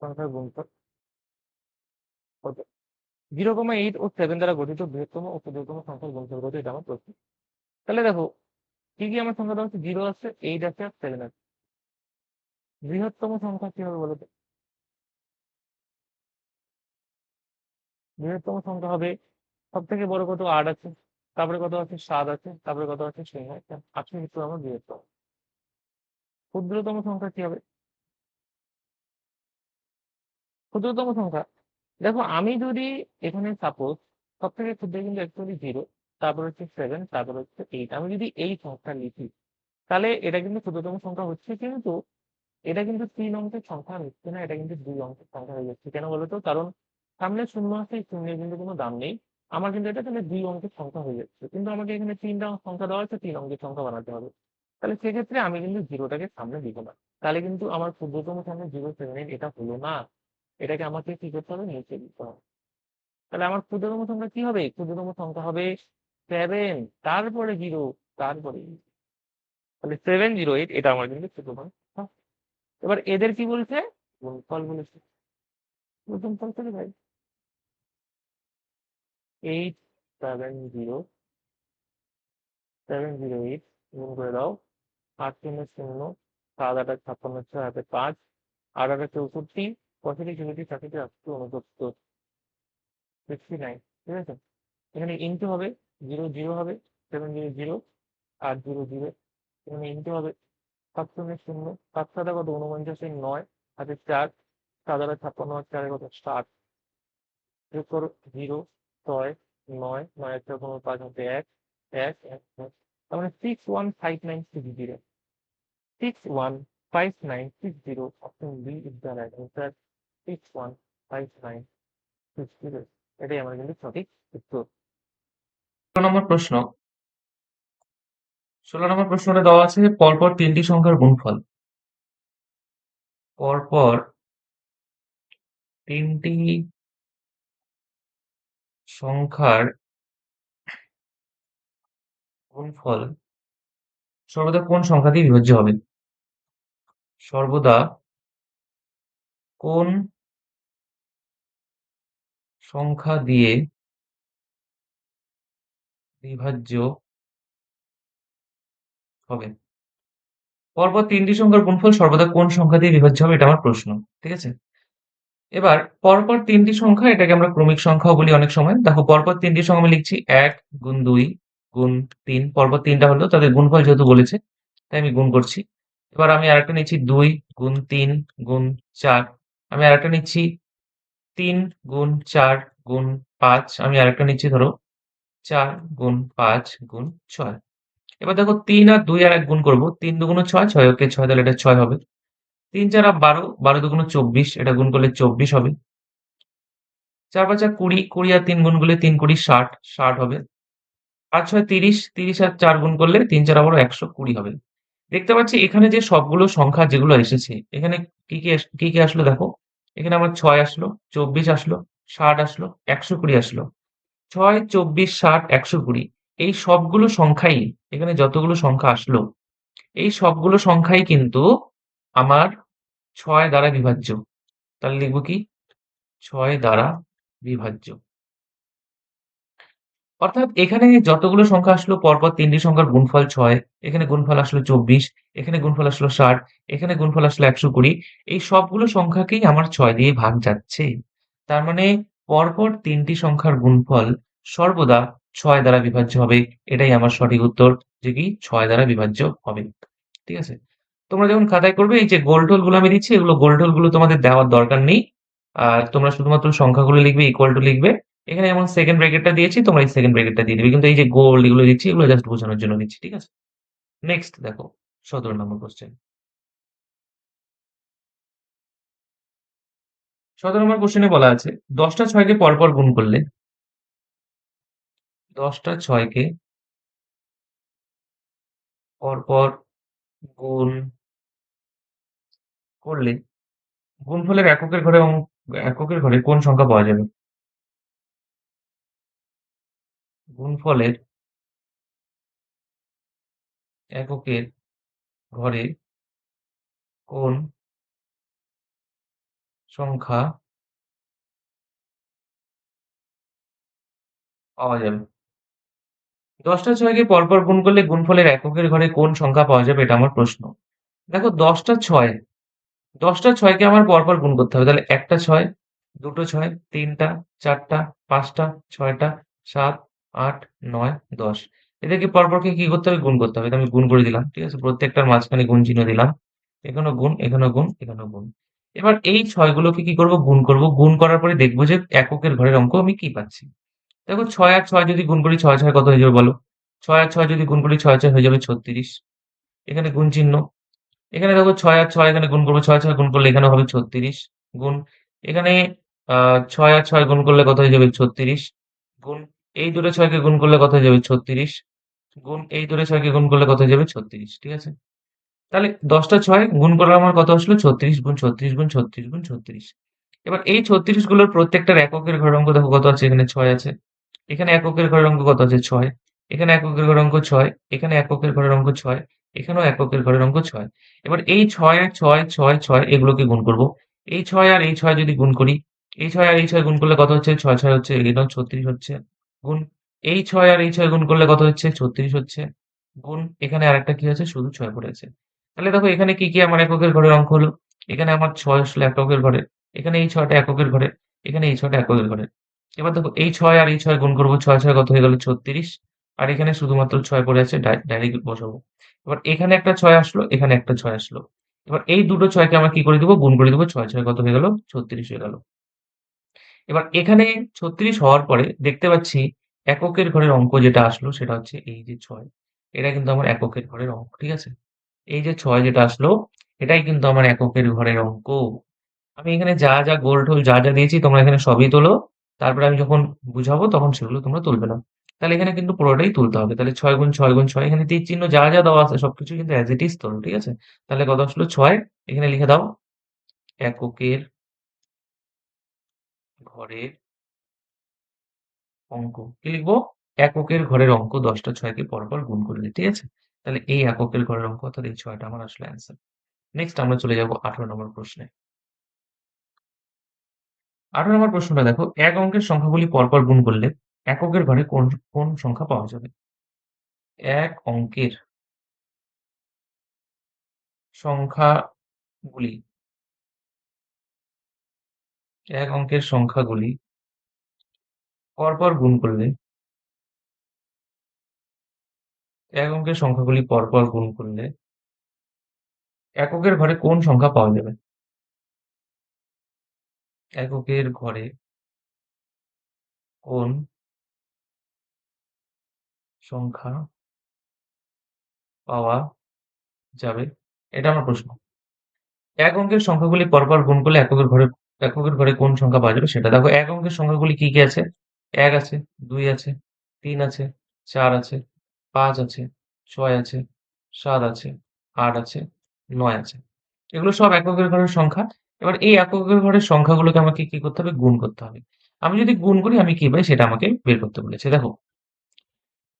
সংখ্যার গুণফল কত? 0,8 ও 7 দ্বারা গঠিত বৃহত্তম ও ক্ষুদ্রতম সংখ্যার গুণফল কত, এটা আমার প্রশ্ন। তাহলে দেখো, কি কি আমার সংখ্যা দেওয়া আছে, 0 আছে, 8 আছে, আর 7 আছে। বৃহত্তম সংখ্যা কি হবে বলতো? বৃহত্তম সংখ্যা হবে, সব থেকে বড় কত, 8 আছে, তারপরে কত আছে, 7 আছে, তারপরে কত আছে, 6 আছে, 8 কিন্তু আমার বৃহত্তম। ক্ষুদ্রতম সংখ্যা কি হবে? ক্ষুদ্রতম সংখ্যা, দেখো আমি যদি এখানে সাপোজ সব থেকে ক্ষুদ্র কিন্তু অ্যাকচুয়ালি 0, তারপর হচ্ছে 7, তারপর হচ্ছে 8, আমি যদি এই সংখ্যা লিখি, তাহলে এটা কিন্তু ক্ষুদ্রতম সংখ্যা হচ্ছে, কিন্তু এটা কিন্তু 3 অঙ্কের সংখ্যা হচ্ছে না, এটা কিন্তু 2 অঙ্কের সংখ্যা হয়ে যাচ্ছে। কেন বলতো? কারণ সামনে শূন্য আছে, এই শূন্যের কিন্তু কোনো দাম নেই। আমার কিন্তু এটা তাহলে 2 অঙ্কের সংখ্যা হয়ে যাচ্ছে, কিন্তু আমাকে এখানে 3টা সংখ্যা দেওয়া আছে, 3 অঙ্কের সংখ্যা বানাতে হবে। তাহলে সেক্ষেত্রে আমি কিন্তু জিরোটাকে সামনে দিব না। তাহলে কিন্তু আমার ক্ষুদ্রতম সামনে 0,7 এটা হলো না। এটাকে আমাকে কি করতে হবে, নিচে দিতে হবে। তাহলে আমার ক্ষুদ্রতম সংখ্যা কি হবে? ক্ষুদ্রতম সংখ্যা হবে 7, তারপরে 0, তারপরে 0। তাহলে 708 এটা আমার কিন্তু ক্ষুদ্রতম সংখ্যা। এবার এদের কি বলছে? গুণফল বলেছে। গুণফল থেকে ভাই, 870,708 গুণ করে দাও। 8 শূন্য 0, 7 8 56, 6 হাতে 5, 8 8 64, 65 65 60 80 69, 69, ঠিক আছে? এখানে ইনটু হবে, 0 0 হবে, 7 0 0, আর 0 0, এখানে ইনটু হবে। 7 শূন্য 0, 7 7 কত, 49, 9 হাতে 4, 7 8 56, আর 4 কত, 60, যোগ করো, 0 6 9 9 1 কোনো 5 হাতে 1 1 1 1। তার মানে 61596 0, 61596 0, option B is the right answer. 61596 0, এটাই আমার কিন্তু সঠিক উত্তর। 16 নম্বর প্রশ্ন। 16 নম্বর প্রশ্নটা দেওয়া আছে পরপর তিনটি সংখ্যার গুণফল। পরপর তিনটি সংখ্যার গুণফল সর্বদা কোন সংখ্যা দিয়ে বিভাজ্য হবে? সর্বদা কোন সংখ্যা দিয়ে বিভাজ্য হবে? পরপর তিনটি সংখ্যার গুণফল সর্বদা কোন সংখ্যা দিয়ে বিভাজ্য হবে, এটা আমার প্রশ্ন, ঠিক আছে? এবার পরপর তিনটি সংখ্যা, এটাকে আমরা ক্রমিক সংখ্যাও বলি অনেক সময়। দেখো পরপর তিনটি সংখ্যা আমি লিখছি ১ গুণ ২ গুণ ৩, পরপর তিনটা হলো, তাদের গুণফল যেহেতু বলেছে তাই আমি গুণ করছি। এবার আমি আরেকটা নিচ্ছি ২ গুণ ৩ গুণ ৪, আমি আরেকটা নিচ্ছি ৩ গুণ ৪ গুণ ৫, আমি আরেকটা নিচ্ছি ধরো ৪ গুণ ৫ গুণ ৬। এবার দেখো ৩ আর ২ আর ১ গুণ করব। ৩ দুগুণে ৬, ৬ একে ৬, তাহলে এটা ৬ হবে। ৩ ৪ ১২, ১২ দুগুণে ২৪, এটা গুণ করলে ২৪ হবে। ৪ ৫ ২০, ২০ আর ৩ গুণ করলে ৩ ২০ ৬০, ৬০ হবে। ৫ ৬ ৩০, ৩০ আর ৪ গুণ করলে ৩ ৪ আবারও ১২০ হবে। দেখতে পাচ্ছি এখানে যে সবগুলো সংখ্যা যেগুলো এসেছে, এখানে কি কি আসলো দেখো। এখানে আমার ৬ আসলো, ২৪ আসলো, ৬০ আসলো, ১২০ আসলো। ৬, ২৪, ৬০, ১২০, এই সবগুলো সংখ্যাই, এখানে যতগুলো সংখ্যা আসলো এই সবগুলো সংখ্যাই কিন্তু আমার ৬ দ্বারা বিভাজ্য। তাহলে লিখব কি? ৬ দ্বারা বিভাজ্য। অর্থাৎ এখানে যতগুলো সংখ্যা আসলো পরপর ৩ টি সংখ্যার গুণফল ৬, এখানে গুণফল আসলো ২৪, এখানে গুণফল আসলো ৬০, এখানে গুণফল আসলো ১২০, এই সবগুলো সংখ্যাকেই আমার ৬ দিয়ে ভাগ যাচ্ছে। তার মানে পরপর ৩ টি সংখ্যার গুণফল সর্বদা ৬ দ্বারা বিভাজ্য হবে। এটাই আমার সঠিক উত্তর, যে কি ৬ দ্বারা বিভাজ্য হবে। ঠিক আছে? তোমরা যখন খাতায় করবে এই যে গোলটোল গুলো আমি দিচ্ছি, এগুলো গোলটোল গুলো তোমাদের দেওয়ার দরকার নেই। তোমরা শুধুমাত্র সংখ্যাগুলো লিখবে, ইকুয়াল টু লিখবে। এখানে যেমন সেকেন্ড ব্র্যাকেটটা দিয়েছি, তোমরা এই সেকেন্ড ব্র্যাকেটটা দিয়ে দিবে। কিন্তু এই যে গোল এগুলো দিচ্ছি, এগুলো জাস্ট বোঝানোর জন্য দিচ্ছি। ঠিক আছে? নেক্সট দেখো ১৭ নম্বর কোশ্চেন। ১৭ নম্বর কোশ্চেনে বলা আছে ১০ টা ৬ কে পরপর গুণ করলে, ১০ টা ৬ কে পরপর গুণ করলে গুণফলের এককের ঘরে কোন সংখ্যা পাওয়া যাবে? গুণফলের এককের ঘরে কোন সংখ্যা পাওয়া যাবে? ১০ টা ৬ কে পরপর গুণ করলে গুণফলের এককের ঘরে কোন সংখ্যা পাওয়া যাবে? এটা আমার প্রশ্ন। দেখো ১০ টা ৬, ১০ টা ৬ কে আমার পরপর গুণ করতে হবে। তাহলে ১ টা ৬, ২ টো ৬, ৩ টা, ৪ টা, ৫ টা, ৬ টা, ৭, ৮, ৯, ১০। এদেরকে পরপরকে কি করতে হবে? গুণ করতে হবে। তো আমি গুণ করে দিলাম। ঠিক আছে? প্রত্যেকটার মাঝখানে গুণ চিহ্ন দিলাম। এখানেও গুণ, এখানেও গুণ, এখানেও গুণ। এবার এই ৬ গুলোকে কি করব? গুণ করব। গুণ করার পরে দেখব যে এককের ঘরের অঙ্ক আমি কি পাচ্ছি। দেখো ৬ আর ৬ যদি গুণ করি ৬ ৬ কত হয়ে যাবে বলো? ৬ আর ৬ যদি গুণ করি ৬ ৬ হয়ে যাবে ৩৬। এখানে গুণ চিহ্ন। এখানে দেখো ৬ আর ৬ এখানে গুণ করব, ৬ ৬ গুণ করলে এখানেও হবে ৩৬ গুণ। এখানে ৬ আর ৬ গুণ করলে কত হয়ে যাবে? ৩৬ গুণ। এই দুটো ৬ কে গুণ করলে কত হয়ে যাবে? ৩৬ গুণ। এই দুটো ৬ কে গুণ করলে কত হয়ে যাবে? ৩৬। ঠিক আছে? তাহলে ১০ টা ৬ গুণ করলে আমার কত আসলো? ৩৬ গুণ ৩৬ গুণ ৩৬ গুণ ৩৬। এবার এই ৩৬ গুলোর প্রত্যেকটার এককের ঘরের অঙ্ক দেখো কত আছে? এখানে ৬ আছে। এখানে এককের ঘরের অঙ্ক কত আছে? ৬। এখানে এককের ঘরের অঙ্ক ৬। এখানে এককের ঘরের অঙ্ক ৬। এখানেও এককের ঘরের অঙ্ক ৬। এবার এই ৬ আর ৬, ৬, ৬ এগুলোকে গুণ করব। এই ৬ আর এই ৬ যদি গুণ করি, এই ৬ আর এই ৬ গুণ করলে কত হচ্ছে? ৬ ৬ হচ্ছে, এটাও ৩৬ হচ্ছে। গুণ। এই ৬ আর এই ৬ গুণ করলে কত হচ্ছে? ৩৬ হচ্ছে। গুণ। এখানে আরেকটা কি আছে? শুধু ৬ পড়ে আছে। তাহলে দেখো এখানে কি, কি আমার এককের ঘরের অঙ্ক হলো? এখানে আমার ৬ আসলো এককের ঘরে। এখানে এই ৬ টা এককের ঘরে। এখানে এই ৬ টা এককের ঘরে। এবার দেখো এই ৬ আর এই ৬ গুণ করব। ৬ ৬ কত হয়ে গেল? ৩৬। আর এখানে শুধুমাত্র ৬ পড়ে আছে, ডাইরেক্ট বসাবো। এবার এখানে একটা ৬ আসলো, এখানে একটা ৬ আসলো। এবার এই দুটো ৬ কে আমরা কি করে দিব? গুণ করে দিব। ৬ ৬ কত হয়ে গেল? ৩৬ হয়ে গেল। এবার এখানে ৩৬ হওয়ার পরে দেখতে পাচ্ছি এককের ঘরের অঙ্ক যেটা আসলো সেটা হচ্ছে এই যে ৬। এটা কিন্তু আমার এককের ঘরের অঙ্ক। ঠিক আছে? এই যে ৬ যেটা আসলো এটাই কিন্তু আমার এককের ঘরের অঙ্ক। আমি এখানে যা গোল-টোল যা দিয়েছি তোমরা এখানে সবই তোলো। তারপরে আমি যখন বুঝাবো তখন সেগুলো তোমরা তুলবে না। তাহলে এখানে কিন্তু পুরোটাই তুলতে হবে। তাহলে ৬ গুণ ৬ গুণ ৬, এখানে তীর চিহ্ন যা দেওয়া আছে সবকিছু কিন্তু as it is তোলো। ঠিক আছে? তাহলে কত আসলো? ৬। এখানে লিখে দাও এককের ঘরের অঙ্ক। কি লিখবো? এককের ঘরের অঙ্ক ১০ টা ৬ কে পরপর গুণ করলে। ঠিক আছে? তাহলে এই এককের ঘরের অঙ্ক অর্থাৎ এই ৬ টা আমার আসলো অ্যান্সার। নেক্সট আমরা চলে যাব ১৮ নম্বর প্রশ্নে। ১৮ নম্বর প্রশ্নটা দেখো, এক অঙ্কের সংখ্যাগুলি পরপর গুণ করলে এককের ঘরে কোন সংখ্যা পাওয়া যাবে? এক অঙ্কের সংখ্যাগুলি এক অঙ্কের সংখ্যাগুলি পরপর গুণ করলে এককের ঘরে কোন সংখ্যা পাওয়া যাবে? এককের ঘরে কোন সংখ্যা পাওয়া যাবে? এটা আমার প্রশ্ন। এক অঙ্কের সংখ্যাগুলি পরপর গুণ করলে এককের ঘরে কোন সংখ্যা পাওয়া যাবে সেটা দেখো। এক অঙ্কের সংখ্যাগুলি কি কি আছে? এক আছে, দুই আছে, তিন আছে, চার আছে, পাঁচ আছে, ছয় আছে, সাত আছে, আট আছে, নয় আছে। এগুলো সব এককের ঘরের সংখ্যা। এবার এই এককের ঘরের সংখ্যাগুলোকে আমাকে কি করতে হবে? গুণ করতে হবে। আমি যদি গুণ করি আমি কি পাই সেটা আমাকে বের করতে বলেছে। দেখো,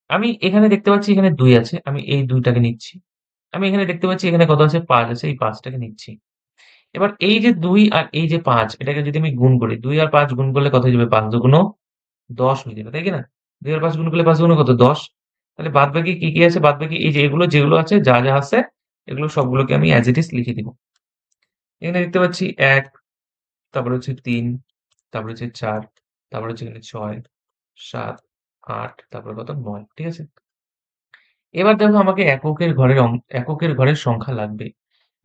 আমি এখানে দেখতে পাচ্ছি এখানে দুই আছে, আমি এই দুইটাকে নিচ্ছি। আমি এখানে দেখতে পাচ্ছি এখানে কত আছে? পাঁচ আছে, এই পাঁচটাকে নিচ্ছি। এবার এই যে ২ আর এই যে ৫ এটাকে যদি আমি গুণ করি, ২ আর ৫ গুণ করলে কত হয়ে যাবে? ৫ দুগুণ ১০ হয়ে যাবে, তাই কি না? ২ আর ৫ গুণ করলে ৫ দুগুণ কত? ১০। তাহলে বাদবাকি কি, কি আছে? বাদবাকি এই যে এগুলো যেগুলো আছে যা আছে এগুলো সবগুলোকে আমি as it is লিখে দিব। এখানে দেখতে পাচ্ছি ১, তারপরে হচ্ছে ৩, তারপরে হচ্ছে ৪, তারপরে হচ্ছে এখানে ৬, ৭, ৮, তারপরে কত? ৯, ঠিক আছে? এবার দেখো আমাকে এককের ঘরের সংখ্যা লাগবে।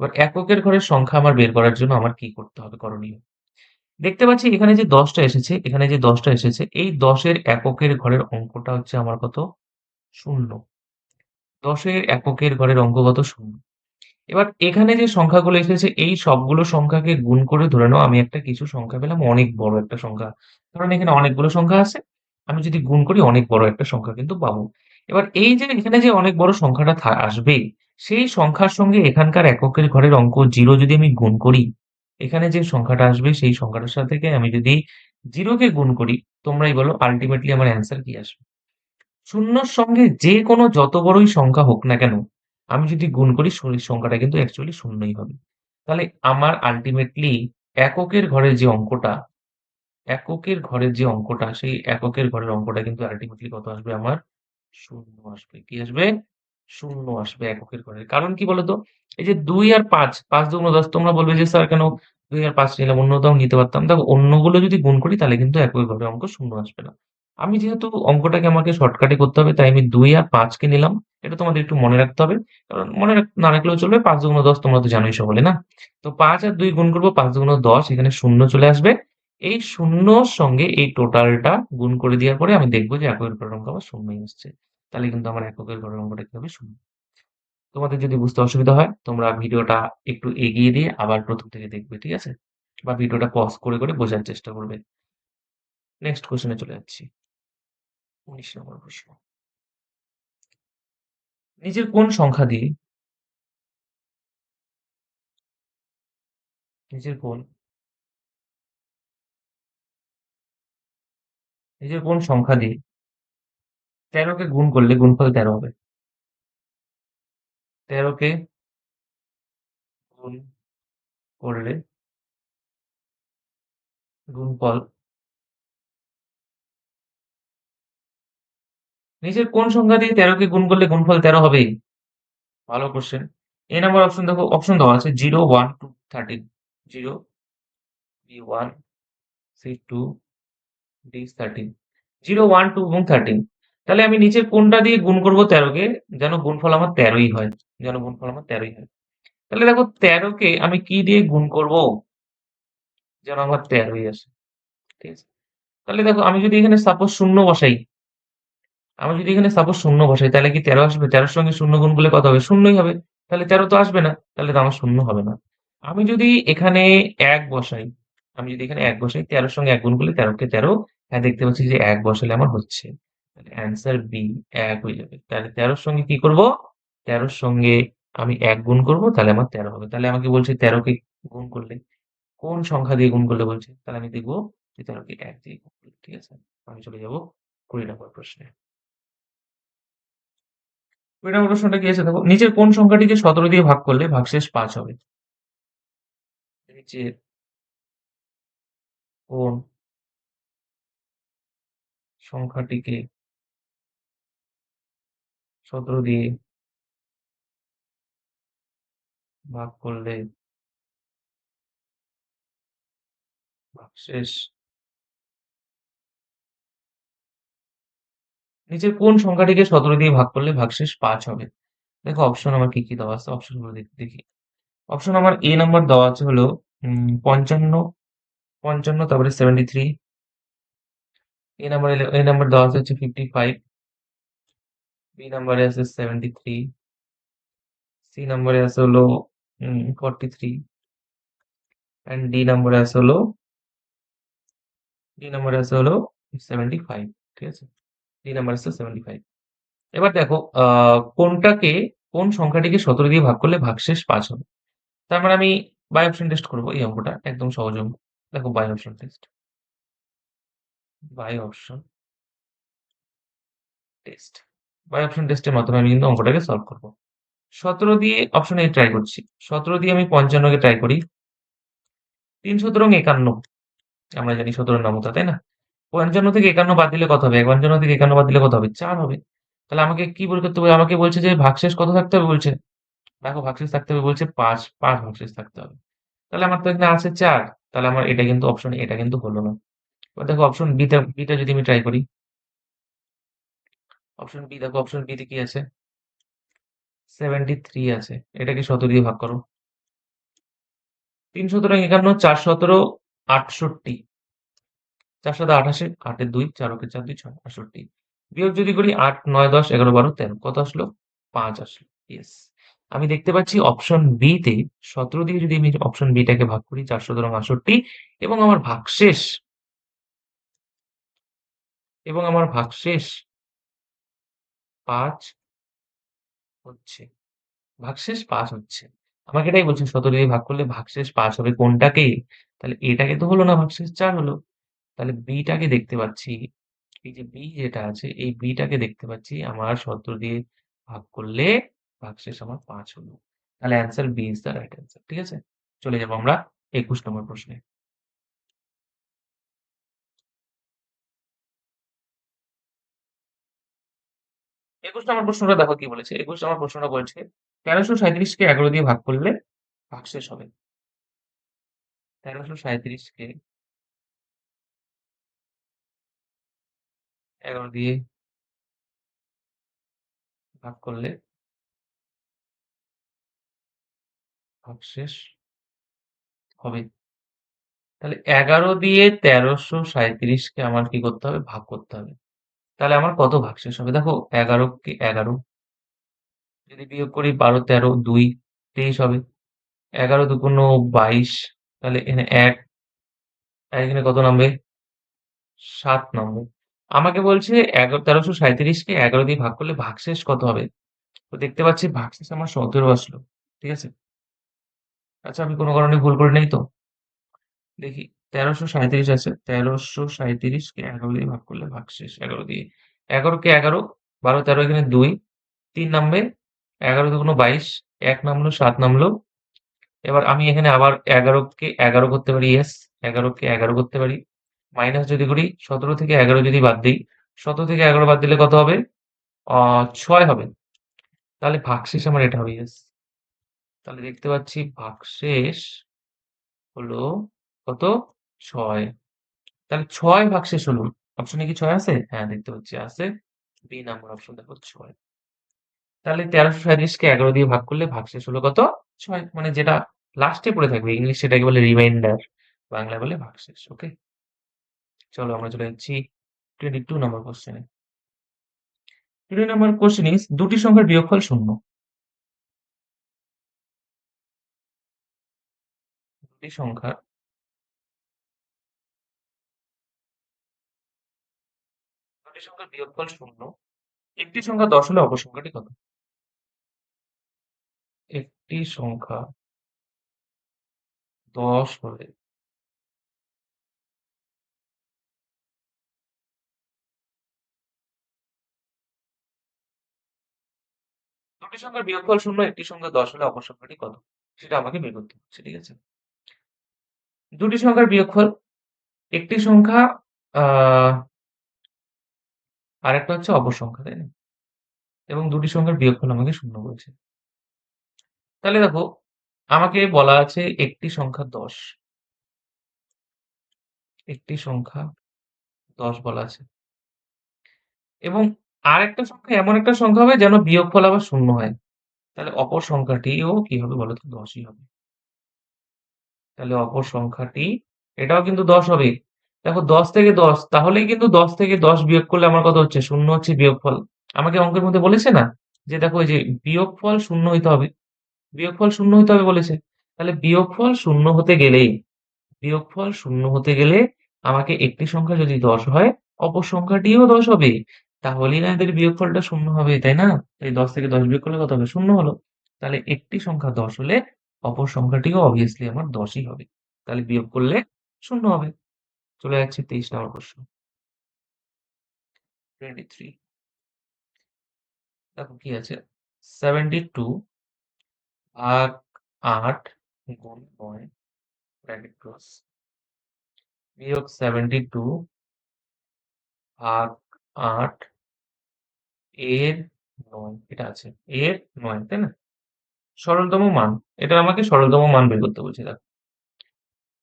এবার এককের ঘরের সংখ্যা আমার বের করার জন্য আমার কি করতে হবে করণীয়? দেখতে পাচ্ছি এখানে যে ১০ টা এসেছে, এই ১০ এর এককের ঘরের অঙ্কটা হচ্ছে আমার কত? ০। ১০ এর এককের ঘরের অঙ্ক কত? ০। এবার এখানে যে সংখ্যাগুলো এসেছে এই সবগুলো সংখ্যাকে গুণ করে ধরে নাও আমি একটা কিছু সংখ্যা পেলাম, অনেক বড় একটা সংখ্যা। কারণ এখানে অনেকগুলো সংখ্যা আছে। আমি যদি গুণ করি অনেক বড় একটা সংখ্যা কিন্তু পাবো। এবার এই যে এখানে যে অনেক বড় সংখ্যাটা আসবে, সেই সংখ্যার সঙ্গে এখানকার এককের ঘরের অঙ্ক 0 যদি আমি গুণ করি, এখানে যে সংখ্যাটা আসবে সেই সংখ্যাটার সাথে আমি যদি 0 কে গুণ করি, তোমরাই বলো আল্টিমেটলি আমার অ্যান্সার কি আসবে? শূন্যর সঙ্গে যে কোনো যত বড়ই সংখ্যা হোক না কেন, আমি যদি গুণ করি সংখ্যাটা কিন্তু অ্যাকচুয়ালি শূন্যই হবে। তাহলে আমার আল্টিমেটলি এককের ঘরের যে অঙ্কটা, সেই এককের ঘরের অঙ্কটা কিন্তু আল্টিমেটলি কত আসবে আমার? ০ আসবে। কি আসবে? ০ আসবে এককের ঘরের। কারণ কি বলতো? এই যে ২ আর ৫, ৫ দুগুণ ১০ তোমরা বলবে যে স্যার কেন ২ আর ৫ নিলাম? অন্যটাও নিতে পারতাম। দেখো অন্যগুলো যদি গুণ করি তাহলে কিন্তু এককের ঘরের অঙ্ক ০ আসবে না। আমি যেহেতু অঙ্কটাকে আমাকে শর্টকাটে করতে হবে তাই আমি ২ আর ৫ কে নিলাম। এটা তোমাদের একটু মনে রাখতে হবে। কারণ না রাখলেও চলবে। ৫ দুগুণ ১০ তোমরা তো জানোই সকলে, না? তো ৫ আর ২ গুণ করব, ৫ দুগুণ ১০ এখানে ০ চলে আসবে। এই ০ র সঙ্গে এই টোটালটা গুণ করে দেওয়ার পরে আমি দেখব যে এককের ঘরের অঙ্ক আমার ০ ই আসছে। তাহলে কিন্তু আমার এককের ঘরের অঙ্কটা কি হবে? ০। তোমাদের যদি বুঝতে অসুবিধা হয় তোমরা ভিডিওটা একটু এগিয়ে দিয়ে আবার ১ম থেকে দেখবে, ঠিক আছে? বা ভিডিওটা পজ করে বোঝার চেষ্টা করবে। নেক্সট কোয়েশ্চেন এ চলে যাচ্ছি। ১৯ নম্বর প্রশ্ন। নিচের কোন সংখ্যা দিয়ে নিচের কোন নিচের কোন সংখ্যা দিয়ে ১৩ কে গুণ করলে গুণফল ১৩ হবে? ১৩ কে গুণ করলে গুণফল নিচের কোন সংখ্যা দিয়ে ১৩ কে গুণ করলে গুণফল ১৩ হবে? ভালো কোয়েশ্চেন। এ নাম্বার অপশন দেখো, অপশন দেওয়া আছে 0, 1, 2, 13, 0, B1, C2, D13, 0, 1, 2 এবং 13। তাহলে আমি নিচের কোনটা দিয়ে গুণ করব ১৩ কে যেন গুণফল আমার ১৩ই হয়। তাহলে দেখো ১৩ কে আমি কি দিয়ে গুণ করব যেন আমার ১৩ই আসে। ঠিক আছে? তাহলে দেখো আমি যদি এখানে সাপোজ শূন্য বসাই তাহলে কি ১৩ আসবে? ১৩ র সঙ্গে ০ গুণ করলে কত হবে? ০ ই হবে। তাহলে ১৩ তো আসবে না। তাহলে তো আমার ০ হবে না। আমি যদি এখানে ১ বসাই, ১৩ র সঙ্গে ১ গুণ করলে ১৩ কে ১৩, হ্যাঁ দেখতে পাচ্ছি যে ১ বসালে আমার হচ্ছে। তাহলে অ্যান্সার বি ১ হয়ে যাবে। তাহলে ১৩ র সঙ্গে কি করব? ১৩ র সঙ্গে আমি ১ গুণ করব তাহলে আমার ১৩ হবে। তাহলে আমাকে বলছে ১৩ কে গুণ করলে কোন সংখ্যা দিয়ে গুণ করলে বলছে? তাহলে আমি দেখব যে ১৩ কে ১ দিয়ে গুণ করলে। ঠিক আছে? আমি চলে যাব ২০ নম্বর প্রশ্নে। ২০ নম্বর প্রশ্নটা কি আছে দেখো, নিচের কোন সংখ্যাটিকে ১৭ দিয়ে ভাগ করলে ভাগশেষ ৫ হবে? নিচের কোন সংখ্যাটিকে ১৭ দিয়ে ভাগ করলে ভাগশেষ নিচের কোন সংখ্যাটিকে 17 দিয়ে ভাগ করলে ভাগশেষ 5 হবে? দেখো অপশন আমার কি কি দেওয়া আছে, অপশনগুলো দেখি। অপশন আমার এ নাম্বার দেওয়া আছে হলো 55, 55, তারপরে 73। এ নাম্বার দেওয়া আছে হচ্ছে 55। বি নাম্বারে আছে 73। সি নাম্বারে আছে হলো 43। অ্যান্ড ডি নাম্বারে আছে হলো 75। ঠিক আছে, ডি নাম্বার আছে 75। এবার দেখো কোন সংখ্যাটিকে 17 দিয়ে ভাগ করলে ভাগশেষ 5 হবে। তার মানে আমি বাই অপশন টেস্ট করবো এই অঙ্কটা, একদম সহজ অঙ্ক। দেখো by option test, by option test, by option টেস্টের মাধ্যমে আমি কিন্তু অঙ্কটাকে সলভ করবো। 17 দিয়ে অপশন এ ট্রাই করছি। 17 দিয়ে আমি 55 কে ট্রাই করি। 3 51, আমরা জানি 17 নামতা, তাই না? 55 থেকে 51 বাদ দিলে কত হবে? 51 থেকে 51 বাদ দিলে কত হবে? 4 হবে। তাহলে আমাকে কি বের করতে হবে? আমাকে বলছে যে ভাগশেষ কত থাকতে হবে বলছে। দেখো ভাগশেষ থাকতে হবে বলছে 5, 5 ভাগশেষ থাকতে হবে। তাহলে আমার তো এখানে আছে 4। তাহলে আমার এটা কিন্তু অপশন এটা কিন্তু হলো না। এবার দেখো অপশন বিটা যদি আমি ট্রাই করি। অপশন বি, দেখো অপশন বি তে কি আছে? 73 আছে। এটাকে 17 দিয়ে ভাগ করো। 3 17 51, 4 17 68। 4 7 88, 8 এর 2, 4 ওকে 4 2 6 68। বিয়োগ যদি করি 8 9 10 11 12 13, কত আসলো? 5 আসলো। ইয়েস, আমি দেখতে পাচ্ছি অপশন বি তে 17 দিয়ে যদি আমি অপশন বি টাকে ভাগ করি 4 17 68, এবং আমার ভাগশেষ 5 হচ্ছে। ভাগশেষ 5 হচ্ছে। আমাকে এটাই বলছে 17 দিয়ে ভাগ করলে ভাগশেষ 5 হবে কোনটাকে? তাহলে এটাকে তো হলো না, ভাগশেষ 4 হলো। তাহলে বি টাকে দেখতে পাচ্ছি, এই যে বি যেটা আছে এই বি টাকে দেখতে পাচ্ছি আমার 17 দিয়ে ভাগ করলে ভাগশেষ আমার 5 হলো। তাহলে answer B is the right answer. ঠিক আছে, চলে যাবো আমরা 21 নম্বর প্রশ্নে। 21 নম্বর প্রশ্নটা দেখো কি বলেছে। 21 নম্বর প্রশ্নটা বলছে 1337 কে 11 দিয়ে ভাগ করলে ভাগশেষ হবে। 1337 কে 11 দিয়ে ভাগ করলে ভাগশেষ হবে। তাহলে 11 দিয়ে 1337 কে আমার কি করতে হবে? ভাগ করতে হবে। তাহলে আমার কত ভাগশেষ হবে? দেখো 11 কে 11 যদি বিয়োগ করি 12 13 2 23 হবে। 11 দুগুণ 22, তাহলে এখানে 1, আর এখানে কত নামবে? 7 নামবে। আমাকে বলছে 1337 কে 11 দিয়ে ভাগ করলে ভাগশেষ কত হবে? তো দেখতে পাচ্ছি ভাগশেষ আমার 17 আসলো। ঠিক আছে? আচ্ছা, আমি কোনো কারণে ভুল করে নেই তো? দেখি, 1337 আছে। 1337 কে 11 দিয়ে ভাগ করলে ভাগশেষ 11 দিয়ে। 11 কে 11, 12 13, এখানে 2, 3 নামবে। 11 দুগুণ 22, 1 নামলো, 7 নামলো। এবার আমি এখানে আবার 11 কে 11 করতে পারি। ইয়েস, 11 কে 11 করতে পারি। মাইনাস যদি করি 17 থেকে 11 যদি বাদ দিই, 17 থেকে 11 বাদ দিলে কত হবে? 6 হবে। তাহলে ভাগশেষ আমার এটা হবে। ইয়েস, তাহলে দেখতে পাচ্ছি ভাগশেষ হলো কত? 6। তাহলে 6 ভাগশেষ হলো। অপশনে কি 6 আছে? হ্যাঁ, দেখতে পাচ্ছি আছে। বি নাম্বার অপশন দেখো 6। তাহলে 1337 কে 11 দিয়ে ভাগ করলে ভাগশেষ হলো কত? 6। মানে যেটা লাস্টে পড়ে থাকবে, ইংলিশ সেটাকে বলে রিমাইন্ডার, বাংলায় বলে ভাগশেষ। ওকে, চলো আমরা চলে যাচ্ছি 22 নম্বর কোশ্চেনে। 22 নম্বর কোশ্চেন ইজ দুটি সংখ্যার বিয়োগফল শূন্য। দুটি সংখ্যা দুটি সংখ্যার বিয়োগফল শূন্য। একটি সংখ্যা 10 হলে অপর সংখ্যাটি কত? একটি সংখ্যা 10 হলে দুটি সংখ্যার বিয়োগফল শূন্য, একটি সংখ্যা 10 হলে অপর সংখ্যাটি কত? সেটা আমাকে বের করতে হচ্ছে। ঠিক আছে, দুটি সংখ্যার বিয়োগফল, একটি সংখ্যা আহ আরেকটা হচ্ছে অপর সংখ্যা, তাই না? এবং দুটি সংখ্যার বিয়োগফল আমাকে শূন্য বলছে। তাহলে দেখো, আমাকে বলা আছে একটি সংখ্যা 10, একটি সংখ্যা 10 বলা আছে এবং আরেকটা সংখ্যা এমন একটা সংখ্যা হবে যেন বিয়োগফল আবার শূন্য হয়। তাহলে অপর সংখ্যাটিও কি হবে বলো তো? 10ই হবে। তাহলে অপর সংখ্যাটি এটাও কিন্তু 10 হবে। দেখো 10 থেকে 10 তাহলেই কিন্তু 10 থেকে 10 বিয়োগ করলে আমার কত হচ্ছে? 0 হচ্ছে বিয়োগফল। আমাকে অঙ্কের মধ্যে বলেছে না? যে দেখো এই যে বিয়োগফল 0 হইতে হবে। বিয়োগফল 0 হইতে হবে বলেছে। তাহলে বিয়োগফল 0 হতে গেলে আমাকে একটি সংখ্যা যদি 10 হয়, অপর সংখ্যাটিও 10 হবে। তাহলেই না এদের বিয়োগফলটা 0 হবে, তাই না? এই 10 থেকে 10 বিয়োগ করলে কত হবে? 0 হলো। তাহলে একটি সংখ্যা 10 হলে অপর সংখ্যাটিও obviously আমার 10ই হবে। তাহলে বিয়োগ করলে 0 হবে। চলে যাচ্ছি 23 নম্বর প্রশ্ন। 23 দেখো কি আছে? 72 ভাগ 8 গুণ 9 ব্র্যাকেট ক্লোজ বিয়োগ 72 ভাগ 8 এর 9 এটা আছে। এর 9 তাই না? সরলতম মান। এটা আমাকে সরলতম মান বের করতে বলছে দেখো।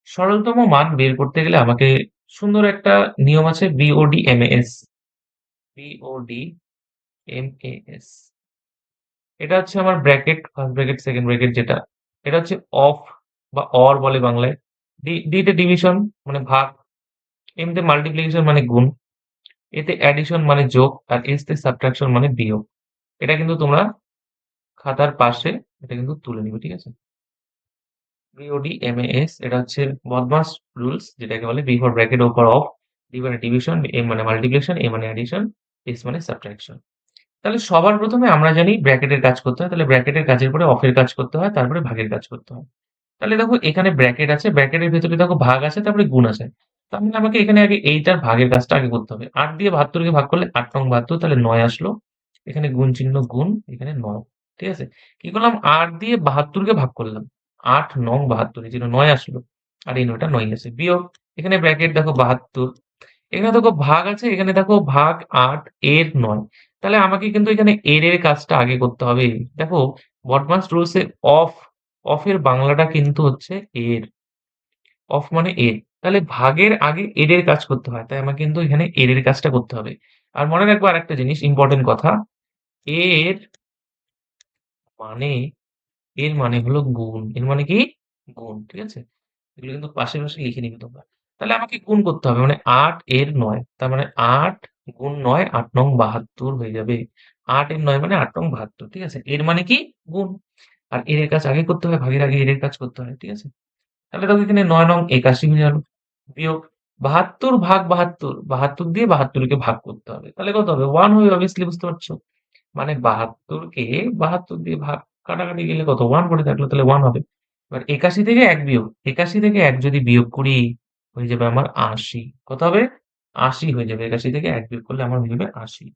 সরলতম মান বের করতে গেলে আমাকে সুন্দর একটা নিয়ম আছে BOD MAS। BOD MAS এটা হচ্ছে আমার bracket, first bracket, second bracket যেটা। এটা হচ্ছে অফ বা অর বলে বাংলায়। ডি তে ডিভিশন মানে ভাগ, এম তে মাল্টিপ্লিকেশন মানে গুণ, এতে অ্যাডিশন মানে যোগ, আর এস তে সাবট্রাকশন মানে বিয়োগ। এটা কিন্তু তোমরা খাতার পাশে এটা কিন্তু তুলে নিবে, ঠিক আছে? BOD MAS এটা হচ্ছে বদমাস রুলস, যেটাকে বলে B for bracket, O for of, D মানে ডিভিশন, এম মানে মাল্টিপ্লিকেশন, এ মানে অ্যাডিশন, এস মানে সাবট্রাকশন। তাহলে সবার প্রথমে আমরা জানি ব্র্যাকেটের কাজ করতে হয়, তাহলে ব্র্যাকেটের কাজের পরে অফের কাজ করতে হয়, তারপরে ভাগের কাজ করতে হয়। তাহলে দেখো এখানে ব্র্যাকেট আছে, ব্র্যাকেটের ভেতরে দেখো ভাগ আছে, তারপরে গুণ আছে। তার মানে আমাকে এখানে আগে এইটার ভাগের কাজটা আগে করতে হবে। 8 দিয়ে 72 কে ভাগ করলে 8 নং 72, তাহলে 9 আসলো। এখানে গুণ চিহ্ন গুণ, এখানে 9, ঠিক আছে? কি করলাম? 8 দিয়ে 72 কে ভাগ করলাম। 8 নং 72, এই জন্য 9 আসলো। আর এই 9টা 9 আছে। বিয়োগ, এখানে ব্র্যাকেট দেখো 72, এখানে দেখো ভাগ আছে, এখানে দেখো ভাগ 8 এর 9। তাহলে আমাকে কিন্তু এখানে এর কাজটা আগে করতে হবে। দেখো বদমাস রুলস এ অফ, অফ এর বাংলাটা কিন্তু হচ্ছে এর। অফ মানে এর। তাহলে ভাগের আগে এর কাজ করতে হয়। তাই আমাকে কিন্তু এখানে এর কাজটা করতে হবে। আর মনে রাখবো আরেকটা জিনিস, ইম্পর্টেন্ট কথা, এর মানে, এর মানে হলো গুণ। এর মানে কি? গুণ, ঠিক আছে? এগুলো কিন্তু পাশে, পাশে লিখে নিবে তোমরা। তাহলে আমাকে গুণ করতে হবে মানে 8 এর 9। তার মানে 8 গুণ 9 8 নং 72 হয়ে যাবে। 8 এর 9 মানে 8 নং 72, ঠিক আছে? এর মানে কি? গুণ। আর এর কাজ আগে করতে হয়, ভাগের আগে এর কাজ করতে হয়, ঠিক আছে? তাহলে দেখো এখানে 9 নং 81 হয়ে গেল। বিয়োগ 72 ভাগ 72, 72 দিয়ে 72 কে ভাগ করতে হবে। তাহলে কত হবে? 1 হবে, obviously বুঝতে পারছো? মানে 72 কে 72 দিয়ে ভাগ কাটাকাটি গেলে কত? 1 পড়ে থাকলো, তাহলে 1 হবে। এবার 81 থেকে 1 বিয়োগ। 81 থেকে 1 যদি বিয়োগ করি হয়ে যাবে আমার 80। কত হবে? 80 হয়ে যাবে। 81 থেকে 1 বিয়োগ করলে আমার হয়ে যাবে 80।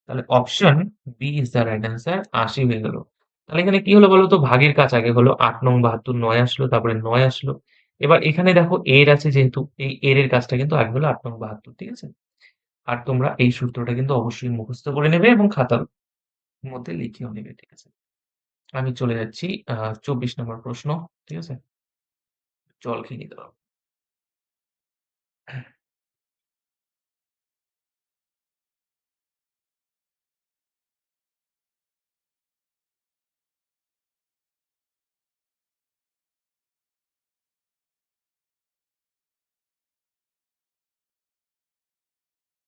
তাহলে option B is the right answer, 80 হয়ে গেল। তাহলে এখানে কি হলো বলো তো? ভাগের কাজ আগে হলো। 8 নং 72 9 আসলো, তারপরে 9 আসলো। এবার এখানে দেখো এর আছে যেহেতু, এই এর কাজটা কিন্তু আগে হলো 8 নং 72, ঠিক আছে? আর তোমরা এই সূত্রটা কিন্তু অবশ্যই মুখস্থ করে নেবে এবং খাতার মধ্যে লিখেও নেবে, ঠিক আছে? আমি চলে যাচ্ছি 24 নম্বর প্রশ্ন, ঠিক আছে? জল খেয়ে নিতে হবে।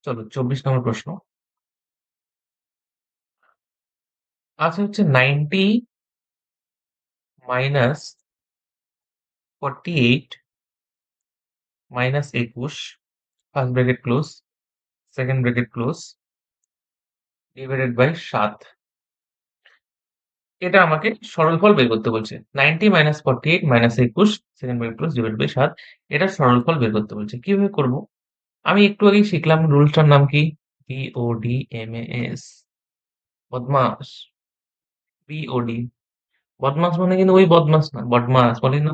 চলো 24 নম্বর প্রশ্ন। আচ্ছা হচ্ছে 90 minus 48 minus 21, first bracket close, second bracket close, divided by 7। এটা আমাকে সরলফল বের করতে বলছে। 90 minus 48 minus 21, second bracket close, divided by 7। এটার সরলফল বের করতে বলছে। কিভাবে করব? আমি একটু আগেই শিখলাম, রুলসটার নাম কি? BODMAS, বদমাস। BOD, বদমাস মানে কিন্তু ওই বদমাস না, বদমাস বলে না,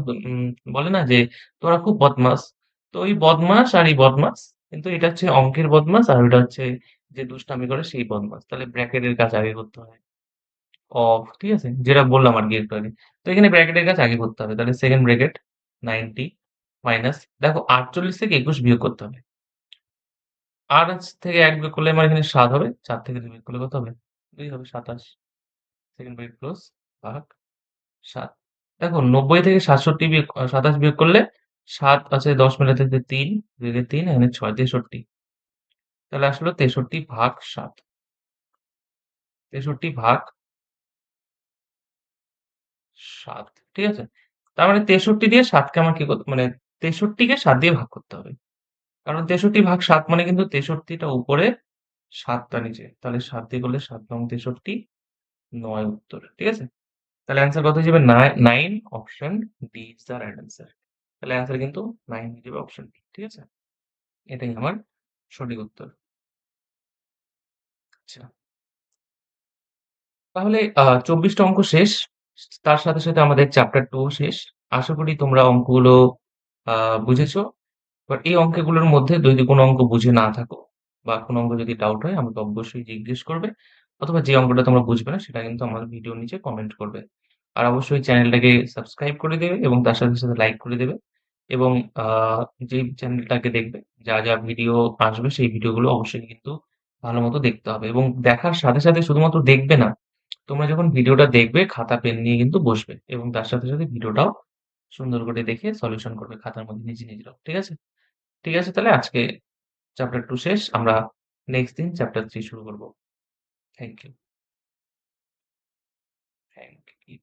বলে না যে তোরা খুব বদমাস। তো ওই বদমাস আর এই বদমাস, কিন্তু এটা হচ্ছে অঙ্কের বদমাস আর ওটা হচ্ছে যে দুষ্টামি করে সেই বদমাস। তাহলে ব্র্যাকেটের কাজ আগে করতে হয়। অফ, ঠিক আছে? যেটা বললাম আরকি একটু আগে। তো এখানে ব্র্যাকেটের কাজ আগে করতে হবে। তাহলে সেকেন্ড ব্র্যাকেট 90 মাইনাস দেখো 48 থেকে 21 বিয়োগ করতে হবে। 8 থেকে 1 বিয়োগ করলে আমার এখানে 7 হবে। 4 থেকে 2 বিয়োগ করলে কত হবে? 2 হবে 27। সেকেন্ড ব্র্যাকেট ক্লোজ ভাগ 7। দেখো 90 থেকে 67 বিয়োগ 27 বিয়োগ করলে 7 আছে 10 মিলে থেকে 3, 2 থেকে 3 এখানে 6 63। তাহলে আসলে 63 ভাগ 7। 63 ভাগ 7 ঠিক আছে? তার মানে 63 দিয়ে 7 কে আমার কি করতে মানে 63 কে 7 দিয়ে ভাগ করতে হবে। কারণ 63 ভাগ 7 মানে কিন্তু 63 টা উপরে 7 টা নিচে। তাহলে 7 দিয়ে করলে 7 নং 63 9 উত্তর। ঠিক আছে? তাহলে অ্যান্সার কত হয়ে যাবে? 9 option D is the right answer. তাহলে অ্যান্সার কিন্তু 9 হয়ে যাবে অপশন ডি। ঠিক আছে? এটাই আমার সঠিক উত্তর। আচ্ছা। তাহলে 24 টা অঙ্ক শেষ। তার সাথে, সাথে আমাদের চ্যাপ্টার 2 ও শেষ। আশা করি তোমরা অঙ্কগুলো আ বুঝেছো। বাট এই অঙ্কগুলোর মধ্যে যদি কোনো অঙ্ক বুঝে না থাকো বা কোনো অঙ্ক যদি ডাউট হয় আমাকে অবশ্যই জিজ্ঞেস করবে। অথবা যে অঙ্কটা তোমরা বুঝবে না সেটা কিন্তু আমার ভিডিওর নিচে কমেন্ট করবে। আর অবশ্যই চ্যানেলটাকে সাবস্ক্রাইব করে দেবে এবং তার সাথে, সাথে লাইক করে দেবে। এবং আ যেই চ্যানেলটাকে দেখবে যা ভিডিও আসবে সেই ভিডিওগুলো অবশ্যই কিন্তু ভালোমতো দেখতে হবে এবং দেখার সাথে, সাথে শুধুমাত্র দেখবে না, তোমরা যখন ভিডিওটা দেখবে খাতা পেন নিয়ে কিন্তু বসবে এবং তার সাথে, সাথে ভিডিওটাও সুন্দর করে দেখে সলিউশন করবে খাতার মধ্যে নিজে, নিজেরাও। ঠিক আছে? ঠিক আছে তাহলে আজকে চ্যাপ্টার 2 শেষ। আমরা নেক্সট দিন চ্যাপ্টার 3 শুরু করব। Thank you. Thank you.